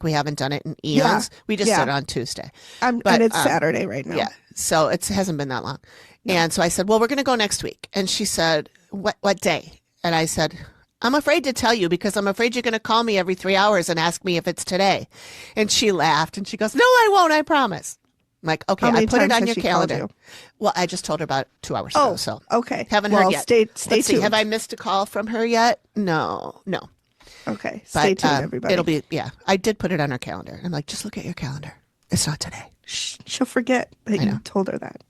D: we haven't done it in eons.
C: Yeah.
D: We just
C: Yeah.
D: did it on Tuesday.
C: and
D: but,
C: it's Saturday right now.
D: Yeah. So it hasn't been that long. And so I said, well, we're going to go next week. And she said, what day? And I said, I'm afraid to tell you because I'm afraid you're going to call me every 3 hours and ask me if it's today. And she laughed and she goes, no, I won't. I promise. I'm like, okay,
C: How
D: I
C: many
D: put it
C: times
D: on
C: has
D: your
C: she called
D: calendar.
C: you?
D: Well, I just told her about 2 hours
C: Oh,
D: ago. So
C: okay.
D: haven't
C: Well,
D: heard yet.
C: Stay
D: Let's see.
C: tuned.
D: Have I missed a call from her yet? No.
C: Okay.
D: But
C: Stay tuned, everybody.
D: it'll be, I did put it on her calendar. I'm like, just look at your calendar. It's not today.
C: She'll forget that you told her that.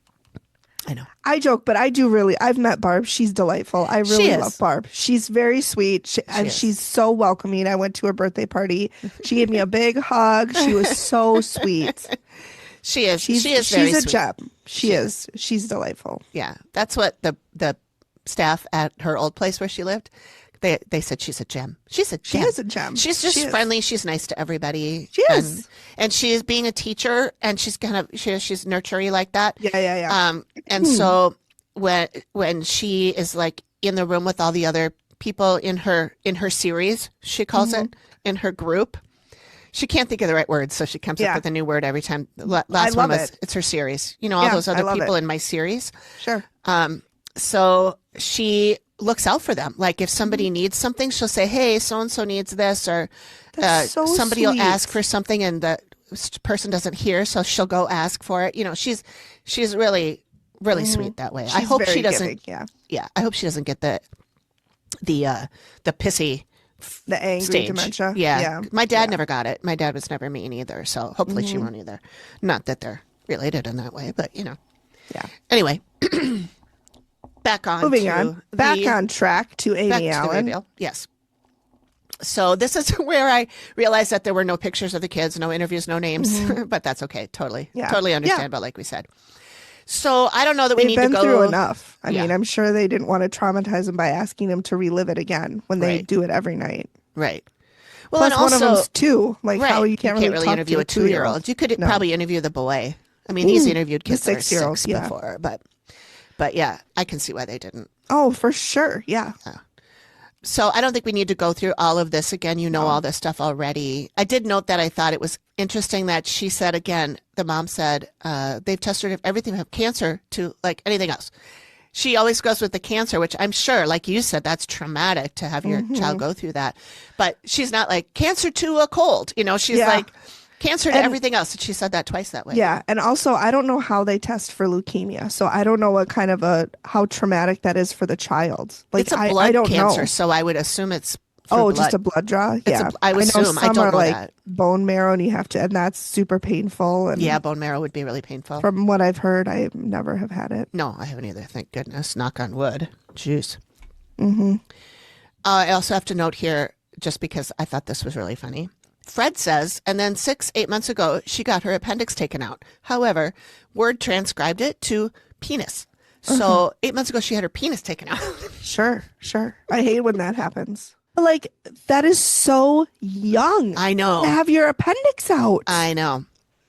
D: I know.
C: I joke, but I do really. I've met Barb. She's delightful. I
D: She
C: really
D: is.
C: love Barb. She's very sweet, and
D: is.
C: she's so welcoming. I went to her birthday party. She gave me a big hug. She was so sweet.
D: She is.
C: She's
D: She is very
C: a
D: sweet.
C: gem. She is. She's delightful.
D: Yeah, that's what the staff at her old place where she lived. They said she's a gem. She's a gem.
C: She is a gem.
D: She's just
C: She is.
D: friendly. She's nice to everybody.
C: She is.
D: And she is being a teacher, and she's kind of she's nurturing like that.
C: Yeah.
D: And so when she is like in the room with all the other people in her series, she calls it, in her group. She can't think of the right words, so she comes up with a new word every time. Last one was it's her series. You know, all those other people in my series.
C: Sure.
D: So she looks out for them. Like if somebody needs something, she'll say, "Hey, so and so needs this," or
C: so
D: somebody will
C: sweet.
D: ask for something and the person doesn't hear, so she'll go ask for it. You know, she's really sweet that way. I hope she doesn't.
C: Giving,
D: I hope she doesn't get the pissy.
C: The angry
D: stage.
C: dementia.
D: Yeah. My dad never got it. My dad was never mean either. So hopefully she won't either. Not that they're related in that way, but you know.
C: Yeah.
D: Anyway, back on
C: track to Amy
D: back to the
C: Allen.
D: reveal. Yes. So this is where I realized that there were no pictures of the kids, no interviews, no names, but that's okay. Totally understandable, like we said. So I don't know that we
C: They've
D: need to
C: been
D: go
C: through enough. I
D: Yeah.
C: mean, I'm sure they didn't want to traumatize them by asking them to relive it again when they
D: Right.
C: do it every night.
D: Right. Well,
C: Plus,
D: and
C: one
D: also,
C: of them's 2. Like,
D: right.
C: how you can't really talk
D: interview
C: to
D: a 2-year-old. You could
C: No.
D: probably interview the boy. I mean, he's interviewed
C: the
D: kids that were
C: 6-year-old,
D: 6 before, but yeah, I can see why they didn't.
C: Oh, for sure. Yeah.
D: So I don't think we need to go through all of this again. You know all this stuff already. I did note that I thought it was interesting that she said again, the mom said, they've tested everything from cancer to like anything else. She always goes with the cancer, which I'm sure, like you said, that's traumatic to have your child go through that. But she's not like cancer to a cold. You know, she's like cancer to everything else. And she said that twice that way.
C: Yeah. And also, I don't know how they test for leukemia. So I don't know what kind of how traumatic that is for the child. Like,
D: It's a blood
C: I don't
D: cancer,
C: know.
D: so I would assume it's for
C: just a
D: blood.
C: blood draw? Yeah.
D: I would assume. I
C: Some
D: don't
C: are
D: know
C: like
D: that.
C: bone marrow and you have to, and that's super painful. And
D: Yeah, bone marrow would be really painful.
C: from what I've heard, I never have had it.
D: No, I haven't either. Thank goodness. Knock on wood. Jeez. I also have to note here, just because I thought this was really funny. Fred says, and then 8 months ago, she got her appendix taken out. However, Word transcribed it to penis. So 8 months ago, she had her penis taken out.
C: Sure. I hate when that happens. Like, that is so young.
D: I know.
C: To have your appendix out.
D: I know.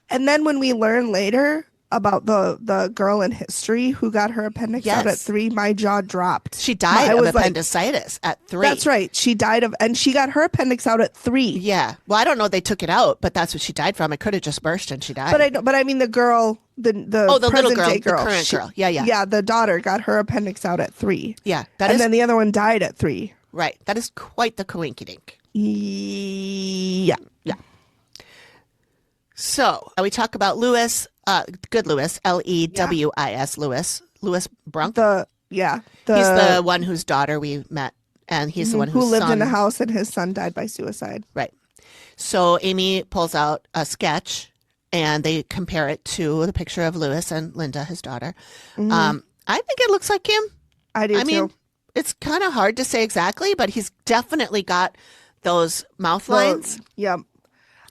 C: And then when we learn later about the girl in history who got her appendix out at 3, my jaw dropped.
D: She died of appendicitis at 3.
C: That's right. She died and she got her appendix out at 3.
D: Yeah. Well, I don't know if they took it out, but that's what she died from. It could have just burst and she died.
C: But I mean the girl, the
D: little
C: present
D: girl,
C: day
D: the current girl. Yeah.
C: Yeah, the daughter got her appendix out at 3.
D: Yeah.
C: Then the other one died at 3.
D: Right. That is quite the coinkydink.
C: Yeah.
D: Yeah. So we talk about Lewis, good Lewis, Lewis, Lewis Brunk.
C: He's
D: He's the one whose daughter we met, and he's the one
C: who lived
D: son,
C: in the house and his son died by suicide.
D: Right. So Amy pulls out a sketch, and they compare it to the picture of Lewis and Linda, his daughter. I think it looks like him.
C: I do too.
D: I mean, it's kind of hard to say exactly, but he's definitely got those mouth lines.
C: Yep.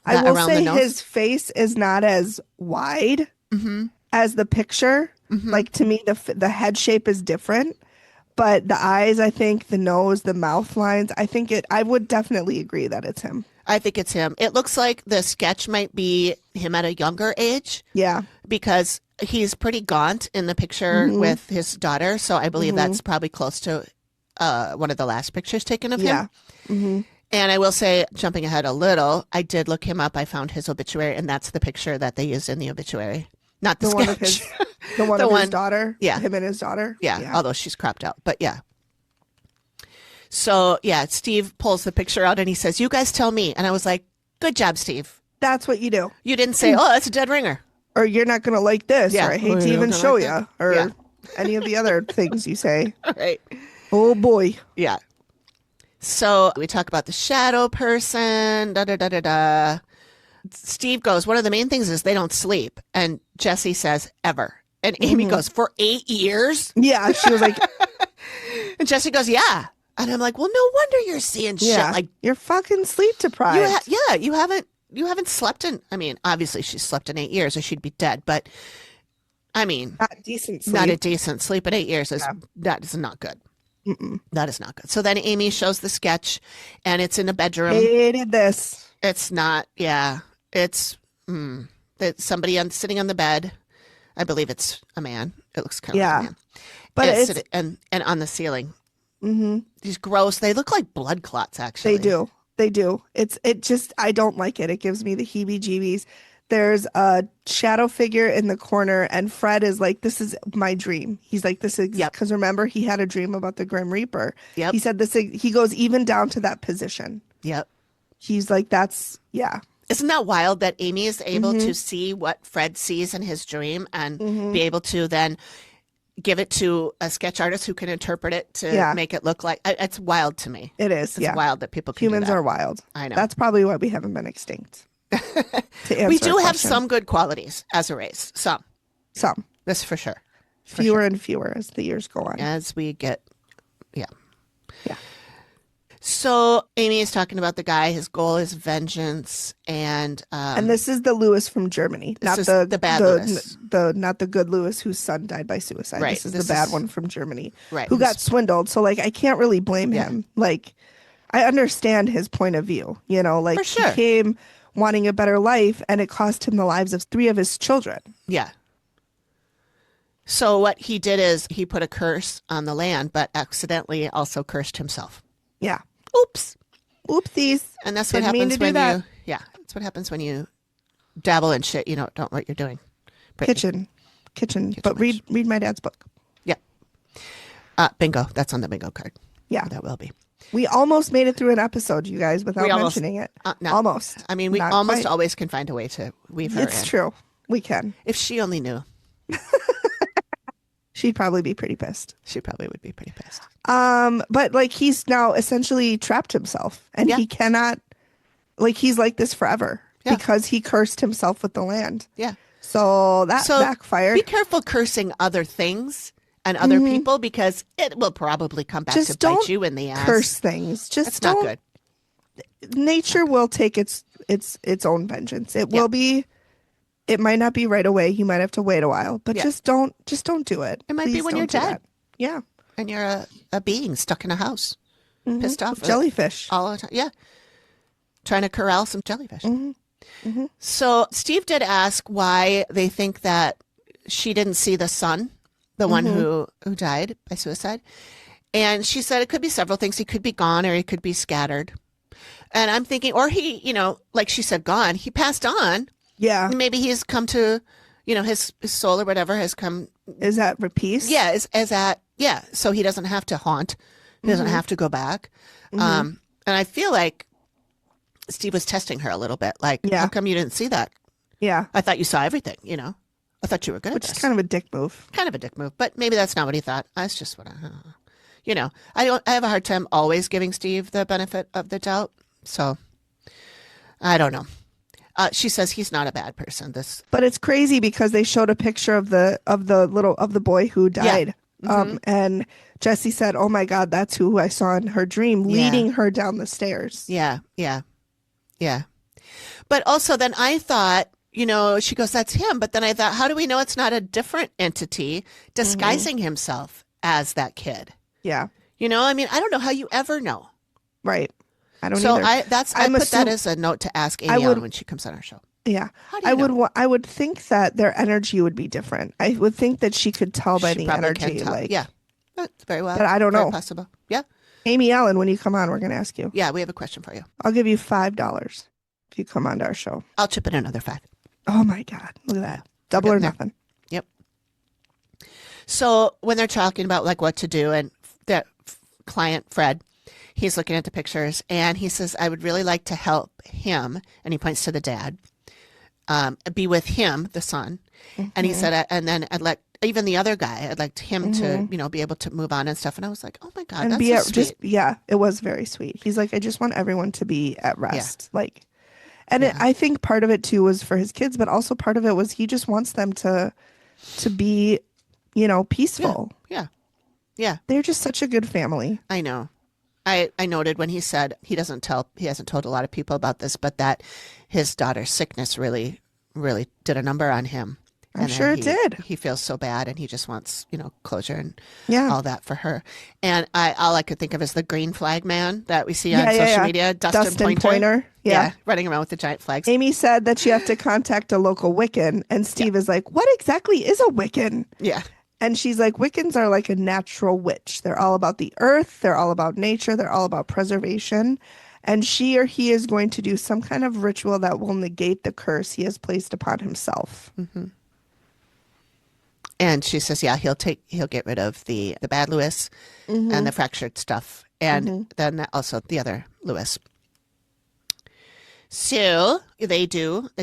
C: I will
D: around the
C: say
D: nose.
C: his face is not as wide as the picture. Like, to me, the head shape is different, but the eyes, I think, the nose, the mouth lines, I would definitely agree that it's him.
D: I think it's him. It looks like the sketch might be him at a younger age.
C: Yeah.
D: Because he's pretty gaunt in the picture with his daughter. So I believe that's probably close to one of the last pictures taken of him.
C: Yeah.
D: And I will say, jumping ahead a little, I did look him up. I found his obituary, and that's the picture that they used in the obituary. Not the sketch.
C: One of his daughter?
D: Yeah.
C: Him and his daughter?
D: Yeah, although she's cropped out. But yeah. So, yeah, Steve pulls the picture out, and he says, "You guys tell me." And I was like, good job, Steve.
C: That's what you do.
D: You didn't say, "Oh, that's a dead ringer."
C: Or you're not going to like this.
D: Yeah.
C: Or I hate
D: Or
C: to
D: you're
C: even
D: not
C: show
D: like
C: you.
D: that.
C: Or
D: Yeah.
C: any of the other things you say.
D: All right.
C: Oh, boy.
D: Yeah. So we talk about the shadow person, da-da-da-da-da. Steve goes, one of the main things is they don't sleep. And Jesse says, ever. And Amy goes, for 8 years?
C: Yeah. She was like,
D: And Jesse goes, yeah. And I'm like, well, no wonder you're seeing shit.
C: yeah,
D: Like,
C: you're fucking sleep deprived.
D: you haven't you haven't slept in, I mean, obviously she's slept in 8 years or she'd be dead, but I mean,
C: Not decent sleep.
D: not a decent sleep in 8 years that is not good. That is not good. So then Amy shows the sketch and it's in a bedroom.
C: Hated this.
D: It's not, yeah. It's somebody sitting on the bed. I believe it's a man. It looks kind of like a man.
C: But
D: and
C: it's
D: and on the ceiling. These gross. They look like blood clots. Actually,
C: they do. They do. It just I don't like it. It gives me the heebie-jeebies. There's a shadow figure in the corner, and Fred is like, "This is my dream." He's like, "This is," because remember, he had a dream about the Grim Reaper.
D: Yep.
C: He said this. He goes even down to that position.
D: Yep.
C: He's like, "That's yeah."
D: Isn't that wild that Amy is able to see what Fred sees in his dream and be able to then give it to a sketch artist who can interpret it to make it look like it's wild to me.
C: It is.
D: It's wild that people can
C: Humans
D: do that.
C: are wild.
D: I know.
C: That's probably why we haven't been extinct.
D: We do have some good qualities as a race. Some. That's for sure.
C: Fewer and fewer as the years go on.
D: As we get, yeah.
C: Yeah.
D: So Amy is talking about the guy. His goal is vengeance, and
C: this is the Lewis from Germany, not
D: the bad Lewis.
C: Not the good Lewis whose son died by suicide.
D: Right.
C: This is the bad one from Germany,
D: right?
C: Who got swindled. So like, I can't really blame him. Like, I understand his point of view. You know, like,
D: for sure.
C: He came wanting a better life, and it cost him the lives of 3 of his children.
D: Yeah. So what he did is he put a curse on the land, but accidentally also cursed himself.
C: Yeah.
D: Oops.
C: Oopsies.
D: And that's what
C: Didn't mean
D: happens
C: to do
D: when
C: that.
D: that's what happens when you dabble in shit you don't know what you're doing.
C: Kitchen. But read my dad's book.
D: Yeah. Bingo. That's on the bingo card.
C: Yeah.
D: That will be.
C: We almost made it through an episode, you guys, without mentioning it.
D: No.
C: Almost.
D: I mean, we
C: Not
D: almost
C: quite.
D: always can find a way to weave her in.
C: It's true. We can.
D: If she only knew.
C: She'd probably be pretty pissed.
D: She probably would be pretty pissed.
C: But like, he's now essentially trapped himself, and he cannot, like, he's like this forever because he cursed himself with the land.
D: Yeah.
C: So that backfired.
D: Be careful cursing other things and other people, because it will probably come back to bite you in the ass.
C: Curse things. Just
D: That's
C: don't.
D: not good.
C: Nature will take its own vengeance. It will be. It might not be right away. You might have to wait a while, but just don't do it.
D: It might be
C: Please
D: when
C: don't
D: you're
C: do
D: dead.
C: that. Yeah.
D: And you're a being stuck in a house, pissed off.
C: Jellyfish.
D: All the time. Yeah. Trying to corral some jellyfish. So Steve did ask why they think that she didn't see the son, the one who died by suicide. And she said it could be several things. He could be gone, or he could be scattered. And I'm thinking, or he, like she said, gone. He passed on.
C: Yeah.
D: Maybe he's come to, his soul or whatever has come.
C: Is that peace?
D: Yeah. So he doesn't have to haunt. He doesn't have to go back. And I feel like Steve was testing her a little bit. Like, how come you didn't see that?
C: Yeah.
D: I thought you saw everything, I thought you were good at
C: Which
D: this.
C: is kind of a dick move.
D: Kind of a dick move, but maybe that's not what he thought. That's just what I have a hard time always giving Steve the benefit of the doubt. So I don't know. She says he's not a bad person.
C: But it's crazy because they showed a picture of the boy who died. And Jessie said, "Oh my God, that's who I saw in her dream, leading her down the stairs."
D: Yeah. But also then I thought, she goes, "That's him." But then I thought, how do we know it's not a different entity disguising himself as that kid?
C: Yeah.
D: I mean, I don't know how you ever know.
C: Right. I don't
D: so
C: either.
D: I put that as a note to ask Amy on when she comes on our show.
C: Yeah.
D: How do you know?
C: I would think that their energy would be different. I would think that she could tell by
D: She
C: the
D: probably
C: energy.
D: can tell.
C: Like,
D: Yeah. That's very well.
C: But I don't
D: very
C: know.
D: Possible. Yeah.
C: Amy Allen, when you come on, we're going to ask you.
D: Yeah, we have a question for you.
C: I'll give you $5 if you come on to our show.
D: I'll chip in another $5.
C: Oh my God. Look at that. Double or nothing.
D: Yep. So when they're talking about like what to do, and the client, Fred, he's looking at the pictures and he says, "I would really like to help him." And he points to the dad, be with him, the son. And he said, and then I'd like, even the other guy, I'd like him to, be able to move on and stuff. And I was like, oh my God,
C: And
D: that's so sweet.
C: it was very sweet. He's like, "I just want everyone to be at rest."
D: Yeah.
C: Like, and I think part of it too was for his kids, but also part of it was he just wants them to be, peaceful.
D: Yeah. Yeah.
C: They're just such a good family.
D: I know. I noted when he said he hasn't told a lot of people about this, but that his daughter's sickness really, really did a number on him.
C: I'm sure it did.
D: He feels so bad, and he just wants, closure and
C: Yeah.
D: all that for her. And all I could think of is the green flag man that we see on social media, Dustin Pointer.
C: Yeah.
D: Running around with the giant flags.
C: Amy said that you have to contact a local Wiccan, and Steve is like, what exactly is a Wiccan?
D: Yeah.
C: And she's like, Wiccans are like a natural witch. They're all about the earth. They're all about nature. They're all about preservation. And she or he is going to do some kind of ritual that will negate the curse he has placed upon himself.
D: Mm-hmm. And she says, yeah, he'll get rid of the bad Lewis and the fractured stuff. And then also the other Lewis. So they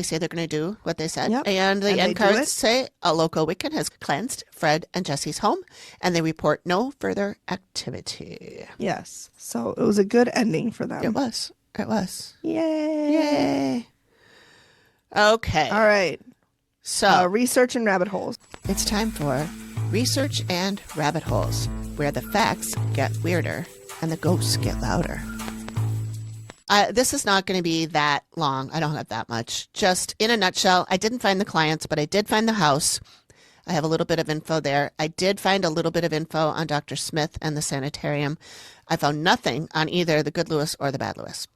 D: say they're going to do what they said.
C: Yep.
D: And the
C: And
D: end
C: they do
D: cards
C: it.
D: say a local Wiccan has cleansed Fred and Jesse's home, and they report no further activity.
C: Yes. So it was a good ending for them.
D: It was.
C: Yay.
D: Yay. Okay.
C: All right.
D: So
C: Research and rabbit holes.
D: it's time for Research and Rabbit Holes, where the facts get weirder and the ghosts get louder. This is not going to be that long. I don't have that much. Just in a nutshell, I didn't find the clients, but I did find the house. I have a little bit of info there. I did find a little bit of info on Dr. Smith and the sanitarium. I found nothing on either the good Lewis or the bad Lewis.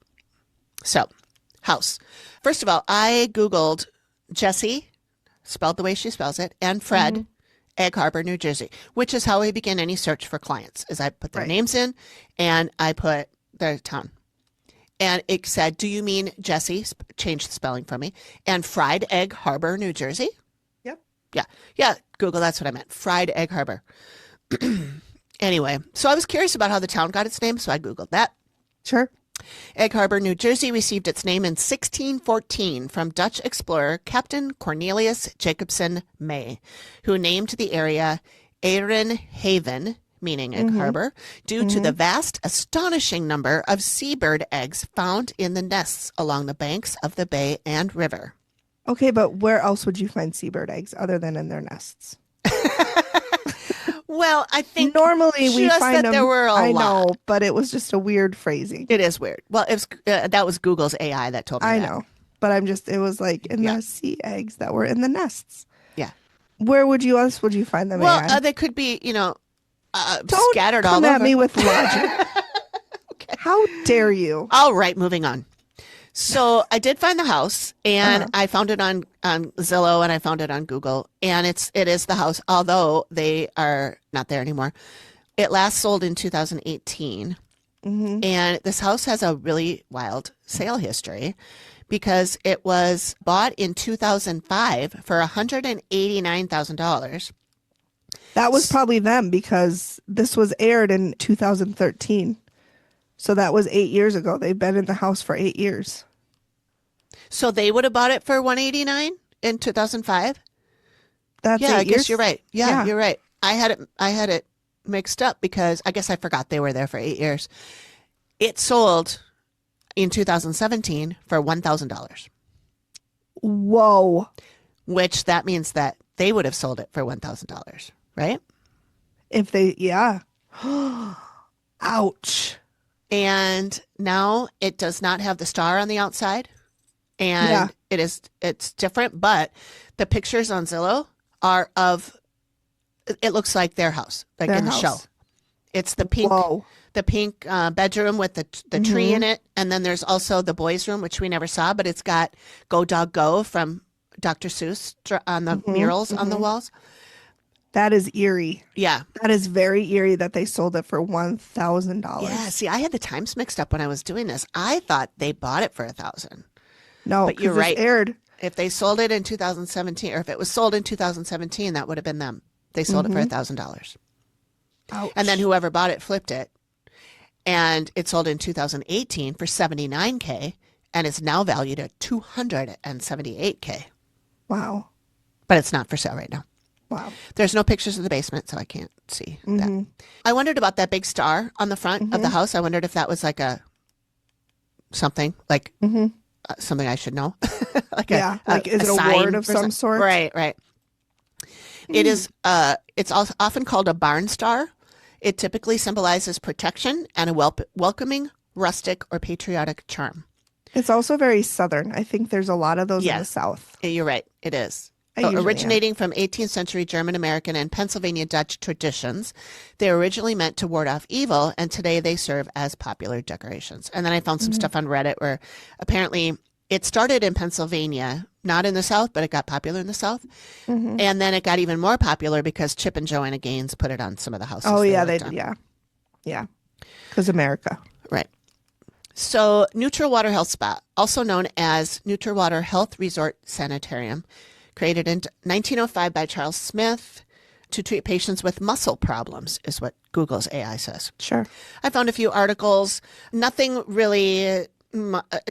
D: So, house. First of all, I Googled Jessie, spelled the way she spells it, and Fred, Egg Harbor, New Jersey, which is how I begin any search for clients, is I put their names in and I put their town. And it said, do you mean Jessie? Change the spelling for me. And Fried Egg Harbor, New Jersey?
C: Yep.
D: Yeah. Google, that's what I meant. Fried Egg Harbor. Anyway, so I was curious about how the town got its name, so I Googled that.
C: Sure.
D: Egg Harbor, New Jersey received its name in 1614 from Dutch explorer Captain Cornelius Jacobson May, who named the area Erin Haven, meaning Egg Harbor, due to the vast, astonishing number of seabird eggs found in the nests along the banks of the bay and river.
C: Okay, but where else would you find seabird eggs other than in their nests?
D: Well, I think
C: normally we
D: just
C: find
D: that
C: them.
D: there were a
C: I
D: lot.
C: know, but it was just a weird phrasing.
D: It is weird. Well, it was, that was Google's AI that told me
C: I
D: that.
C: know, but it was like in the sea eggs that were in the nests.
D: Yeah.
C: Where else would you find them?
D: Well, they could be,
C: Don't
D: scattered
C: come
D: all
C: at
D: over.
C: me with logic.
D: Okay.
C: How dare you?
D: All right, moving on. So I did find the house, and I found it on Zillow, and I found it on Google, and it is the house, although they are not there anymore. It last sold in 2018, and this house has a really wild sale history because it was bought in 2005 for $189,000.
C: That was probably them because this was aired in 2013. So that was 8 years ago. They've been in the house for 8 years.
D: So they would have bought it for $189 in 2005?
C: That's
D: Yeah,
C: 8
D: I
C: years.
D: guess you're right. Yeah, you're right. I had it mixed up because I guess I forgot they were there for 8 years. It sold in 2017 for $1,000,
C: Whoa.
D: which that means that they would have sold it for $1,000, right?
C: If they, yeah. Ouch.
D: And now it does not have the star on the outside, and it's different. But the pictures on Zillow are of. It looks like their house, like
C: Their
D: in the
C: house.
D: show. It's the pink,
C: Whoa.
D: bedroom with the tree in it, and then there's also the boys' room, which we never saw, but it's got "Go Dog Go" from Dr. Seuss on the murals on the walls.
C: That is eerie.
D: Yeah.
C: That is very eerie that they sold it for $1,000.
D: Yeah. See, I had the times mixed up when I was doing this. I thought they bought it for $1,000.
C: No,
D: But you're
C: 'cause this
D: right.
C: aired.
D: If they sold it in 2017, or if it was sold in 2017, that would have been them. They sold it for $1,000.
C: Ouch.
D: And then whoever bought it flipped it. And it sold in 2018 for $79K, and it's now valued at $278K.
C: Wow.
D: But it's not for sale right now.
C: Wow.
D: There's no pictures of the basement, so I can't see that. I wondered about that big star on the front of the house. I wondered if that was like something something I should know. Like
C: is it a
D: sign
C: ward of
D: for
C: some sort?
D: Right. It is. It's also often called a barn star, It typically symbolizes protection and a welcoming, rustic, or patriotic charm.
C: It's also very Southern. I think there's a lot of those in the South.
D: You're right. It is.
C: I usually
D: Originating from 18th century German American and Pennsylvania Dutch traditions, they were originally meant to ward off evil, and today they serve as popular decorations. And then I found some stuff on Reddit where apparently it started in Pennsylvania, not in the South, but it got popular in the South. And then it got even more popular because Chip and Joanna Gaines put it on some of the houses.
C: Oh, yeah,
D: they
C: did. Yeah. Yeah. Because America.
D: Right. So Neutral Water Health Spa, also known as Neutral Water Health Resort Sanitarium, created in 1905 by Charles Smith to treat patients with muscle problems, is what Google's AI says.
C: Sure.
D: I found a few articles, nothing really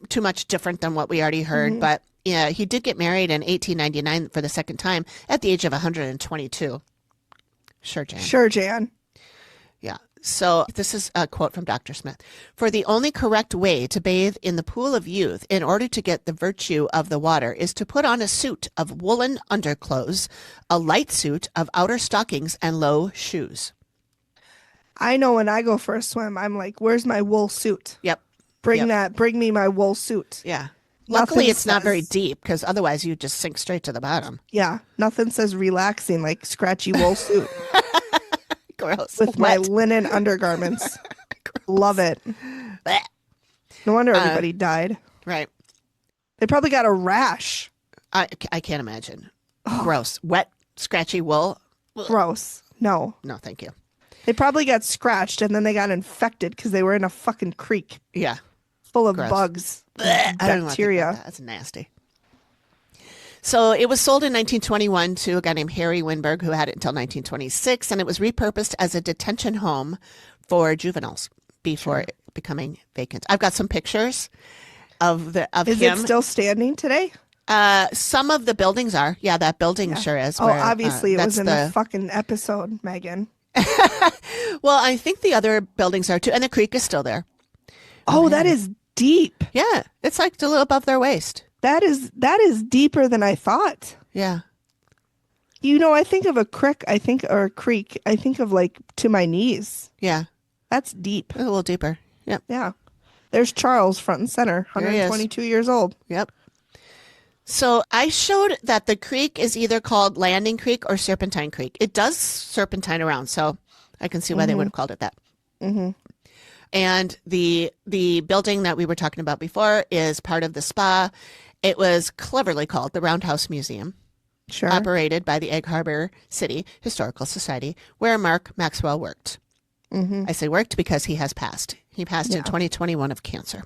D: too much different than what we already heard, but yeah, he did get married in 1899 for the second time at the age of 122. Sure, Jan.
C: Sure, Jan.
D: Yeah. So this is a quote from Dr. Smith. For the only correct way to bathe in the pool of youth in order to get the virtue of the water is to put on a suit of woolen underclothes, a light suit of outer stockings, and low shoes.
C: I know when I go for a swim, I'm like, where's my wool suit?
D: Yep.
C: Bring me my wool suit.
D: Yeah.
C: Nothing
D: Luckily, it's not very
C: says-
D: deep because otherwise you just sink straight to the bottom.
C: Yeah. Nothing says relaxing like scratchy wool suit
D: Gross.
C: with my
D: Wet.
C: linen undergarments. Love it.
D: Blech.
C: No wonder everybody died.
D: Right.
C: They probably got a rash.
D: I can't imagine. Gross. Wet, scratchy wool.
C: Gross. No.
D: No, thank you.
C: They probably got scratched and then they got infected because they were in a fucking creek
D: Yeah.
C: full of
D: Gross.
C: bugs,
D: I don't want to think about
C: bacteria.
D: that. That's nasty. So it was sold in 1921 to a guy named Harry Winberg, who had it until 1926, and it was repurposed as a detention home for juveniles before it becoming vacant. I've got some pictures of
C: Is
D: him.
C: it still standing today?
D: Some of the buildings are. Yeah, that building sure is.
C: Oh,
D: where,
C: obviously it
D: that's
C: was in the fucking episode, Megan.
D: Well, I think the other buildings are too, and the creek is still there.
C: Oh, that is deep.
D: Yeah, it's like a little above their waist.
C: That is deeper than I thought.
D: Yeah.
C: You know, I think of a creek, or a creek, I think of like to my knees.
D: Yeah,
C: That's deep.
D: a little deeper. Yep.
C: Yeah. There's Charles front and center,
D: There he is.
C: 122 years old.
D: Yep. So I showed that the creek is either called Landing Creek or Serpentine Creek. It does serpentine around, so I can see why they would have called it that.
C: Mm-hmm.
D: And the building that we were talking about before is part of the spa. It was cleverly called the Roundhouse Museum,
C: Sure.
D: operated by the Egg Harbor City Historical Society, where Mark Maxwell worked.
C: Mm-hmm.
D: I say worked because he has passed. He passed in 2021 of cancer.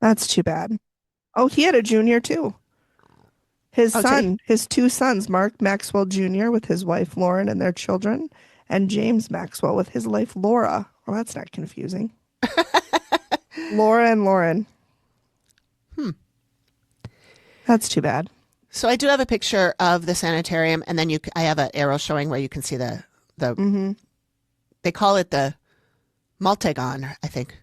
C: That's too bad. Oh, he had a junior too. His
D: Oh, did
C: son, his two sons, Mark Maxwell Jr. with his wife Lauren and their children, and James Maxwell with his wife Laura. Well, that's not confusing. Laura and Lauren. That's too bad.
D: So I do have a picture of the sanitarium, and then I have an arrow showing where you can see the they call it the multagon, I think.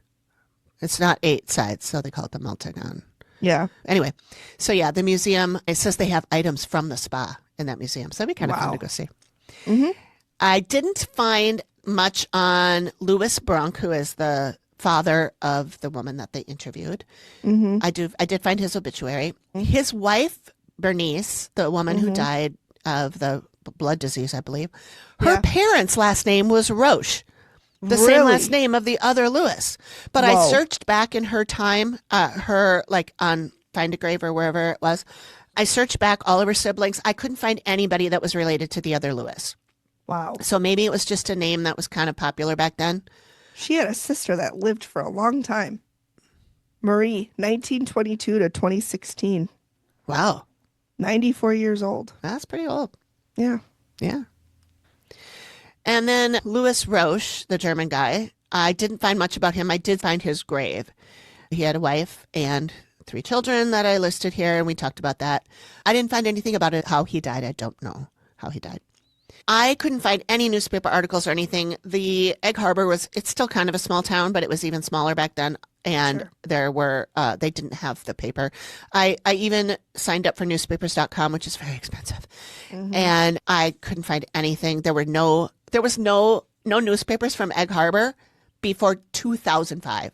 D: It's not 8 sides, so they call it the multagon.
C: Yeah.
D: Anyway, so yeah, the museum, it says they have items from the spa in that museum. So that'd be kind of fun to go see.
C: Mm-hmm.
D: I didn't find much on Louis Brunk, who is the father of the woman that they interviewed.
C: Mm-hmm.
D: I did find his obituary. His wife, Bernice, the woman who died of the blood disease, I believe, her parents' last name was Roche. The same
C: Really?
D: last name of the other Lewis. But I
C: Whoa.
D: searched back in her time, her like on Find a Grave or wherever it was. I searched back all of her siblings. I couldn't find anybody that was related to the other Lewis.
C: Wow.
D: So maybe it was just a name that was kind of popular back then.
C: She had a sister that lived for a long time. Marie, 1922 to 2016.
D: Wow.
C: 94 years old.
D: That's pretty old.
C: Yeah.
D: Yeah. And then Louis Roche, the German guy, I didn't find much about him. I did find his grave. He had a wife and 3 children that I listed here, and we talked about that. I didn't find anything about it, how he died. I don't know how he died. I couldn't find any newspaper articles or anything. The Egg Harbor it's still kind of a small town, but it was even smaller back then. And there were, they didn't have the paper. I even signed up for newspapers.com, which is very expensive. And I couldn't find anything. There There was no newspapers from Egg Harbor before 2005.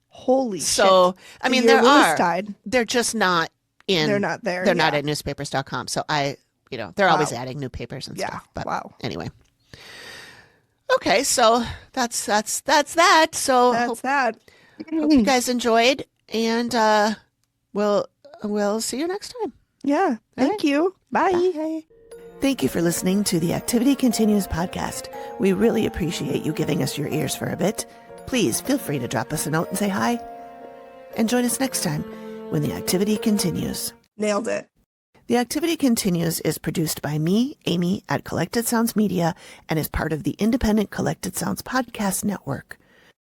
C: Holy
D: So,
C: shit.
D: I
C: The
D: mean,
C: year
D: there
C: Lewis
D: are.
C: died.
D: They're just not in.
C: They're not there.
D: They're not
C: yeah.
D: at newspapers.com. So they're always adding new papers and
C: Yeah,
D: stuff. But
C: wow.
D: anyway. Okay, so that's that. So
C: That's that.
D: hope you guys enjoyed, and we'll see you next time.
C: Yeah. Thank you. Bye.
D: Bye. Thank you for listening to the Activity Continues podcast. We really appreciate you giving us your ears for a bit. Please feel free to drop us a note and say hi. And join us next time when the activity continues.
C: Nailed it.
D: The Activity Continues is produced by me, Amy, at Collected Sounds Media, and is part of the independent Collected Sounds podcast network.